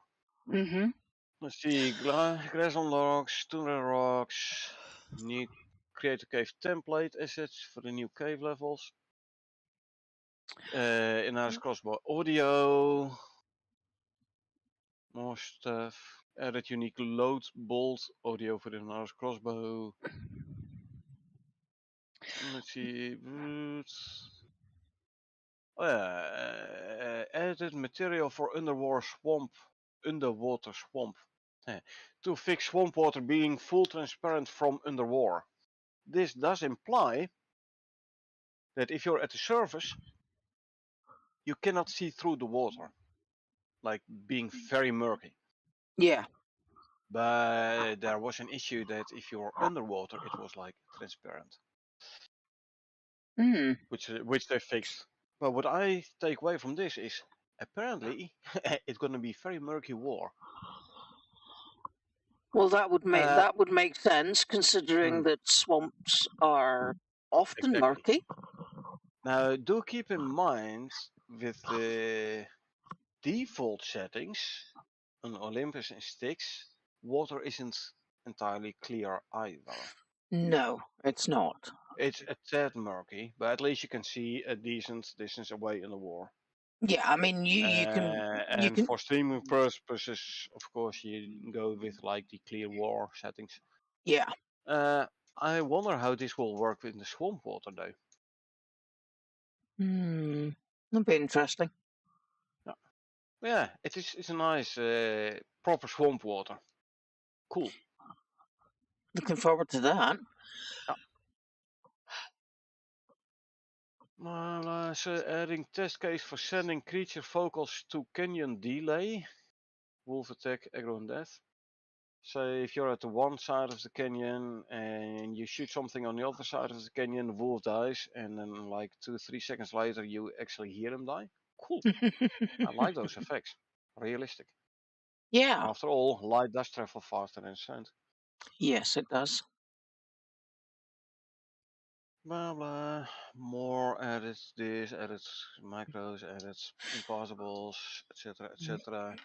Mm-hmm. Let's see, grass on rocks, tundra rocks, need create a cave template assets for the new cave levels. In-house crossbow audio, more stuff. Added unique load bolt audio for the in-house crossbow. Let's see. Oh yeah, added material for underwater swamp. To fix swamp water being full transparent from underwater. This does imply that if you're at the surface, you cannot see through the water, like being very murky. Yeah. But there was an issue that if you're underwater, it was like transparent, Mm. which they fixed. But what I take away from this is apparently it's going to be very murky water. Well, Uh, that would make sense considering hmm, that swamps are often exactly. murky. Now, do keep in mind with the default settings on Olympus and Styx, water isn't entirely clear either. No, it's not. It's a tad murky, but at least you can see a decent distance away in the water. Yeah, I mean you And can for streaming purposes, of course, you go with like the clear water settings. yeah. I wonder how this will work with the swamp water though. Hmm. That'd be interesting. Yeah, it's a nice proper swamp water. Cool. Looking forward to that. So adding test case for sending creature vocals to canyon delay. Wolf attack, aggro and death. So if you're at the one side of the canyon and you shoot something on the other side of the canyon, the wolf dies, and then like 2-3 seconds later you actually hear him die. Cool. I like those effects. Realistic. Yeah. After all, light does travel faster than sound. Yes, it does. Blah blah. More edits, this, edits, macros, edits, impossibles, etc. etc.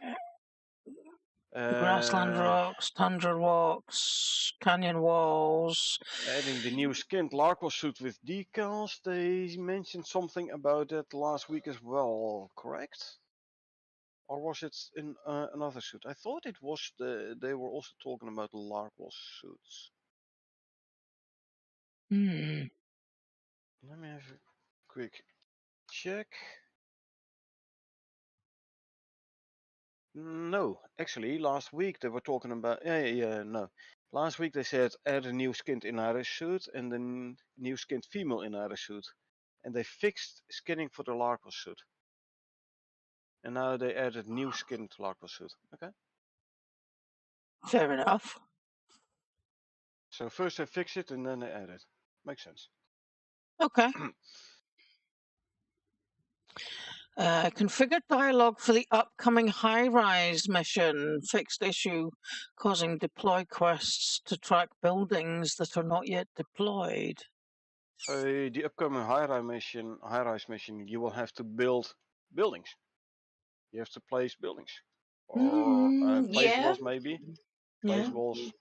Grassland rocks, tundra walks, canyon walls. Adding the new skinned Larkle suit with decals. They mentioned something about that last week as well, correct? Or was it in another suit? I thought it was they were also talking about the Larkle suits. Let me have a quick check. No, actually, last week they were talking about. No. Last week they said add a new skinned Icarus suit and then new skinned female Icarus suit. And they fixed skinning for the Larkle suit. And now they added new skinned Larkle suit. Okay. Fair enough. So first they fix it and then they add it. Makes sense. Okay. Configure dialogue for the upcoming high-rise mission. Fixed issue causing deploy quests to track buildings that are not yet deployed. So the upcoming high-rise mission, you will have to build buildings. You have to place buildings. Or place Yeah. walls maybe. Place Yeah. walls.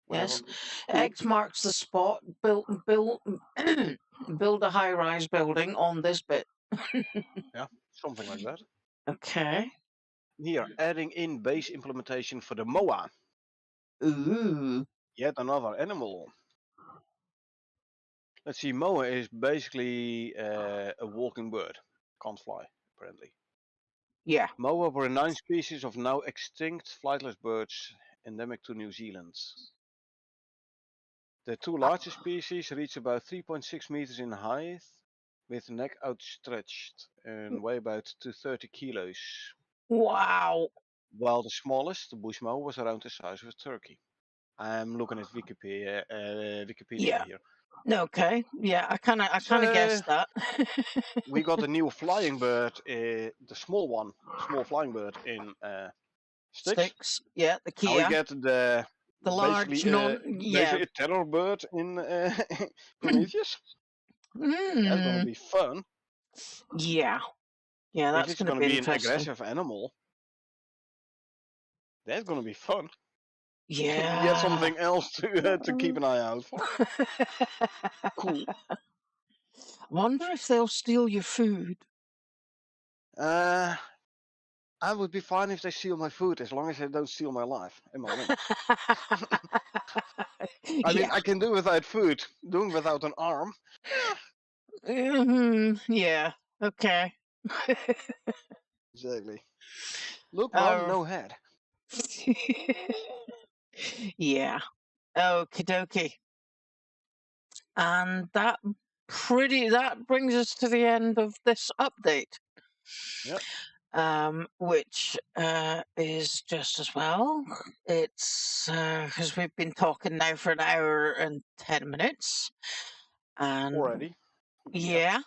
Whatever. Yes. Cool. X marks the spot. Build build a high-rise building on this bit. Yeah, something like that. Okay. Here, adding in base implementation for the MOA. Ooh. Yet another animal. Let's see, MOA is basically a walking bird. Can't fly, apparently. Yeah. MOA were 9 species of now extinct flightless birds endemic to New Zealand. The two largest species reach about 3.6 meters in height, with neck outstretched and weigh about 230 kilos. Wow. While the smallest, the bush MOA, was around the size of a turkey. I'm looking at Wikipedia Yeah. here. Okay. Yeah, I kind of So guessed that. we got a new flying bird, the small flying bird in sticks. Sticks. Yeah, the Now we Kia. get the large non. Yeah. basically a terror bird in Prometheus. That's gonna be fun. Yeah. Yeah, If that's it's going to gonna be be an interesting. aggressive animal, that's gonna be fun. Yeah. Yet something else to keep an eye out for. Cool. Wonder if they'll steal your food. I would be fine if they steal my food as long as they don't steal my life and my limb. I mean, I can do without food. Doing without an arm. Yeah. Okay. Exactly. Look, Mom, Oh. no head. Yeah. Okie dokie. And that brings us to the end of this update. Yep. Which is just as well. It's because we've been talking now for an hour and 10 minutes. And Already. yeah.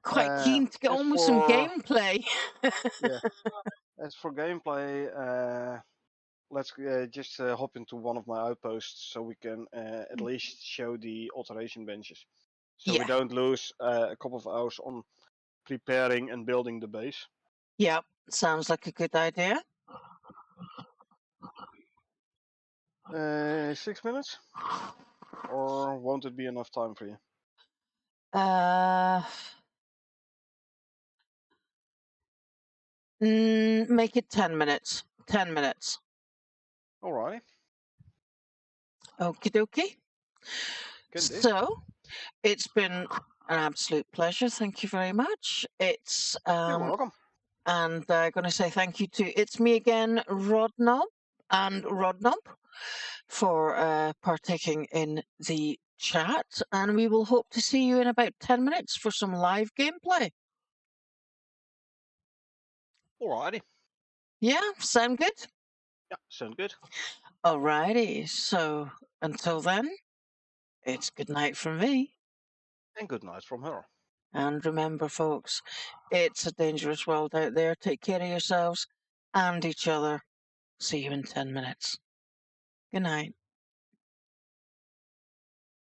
Quite keen to get on with some gameplay. Yeah. As for gameplay, let's just hop into one of my outposts so we can at least show the alteration benches. So we don't lose a couple of hours on preparing and building the base. Yep, sounds like a good idea. 6 minutes? Or won't it be enough time for you? Make it 10 minutes. 10 minutes. Alright. Okie dokie. Can do. So, it's been an absolute pleasure. Thank you very much. You're welcome. And I'm going to say thank you to It's Me Again, Rodnob. and Rodnob for partaking in the chat. And we will hope to see you in about 10 minutes for some live gameplay. Alrighty. Yeah, sound good? Yeah, sounds good. Alrighty, so until then, it's good night from me. And good night from her. And remember, folks, it's a dangerous world out there. Take care of yourselves and each other. See you in 10 minutes. Good night.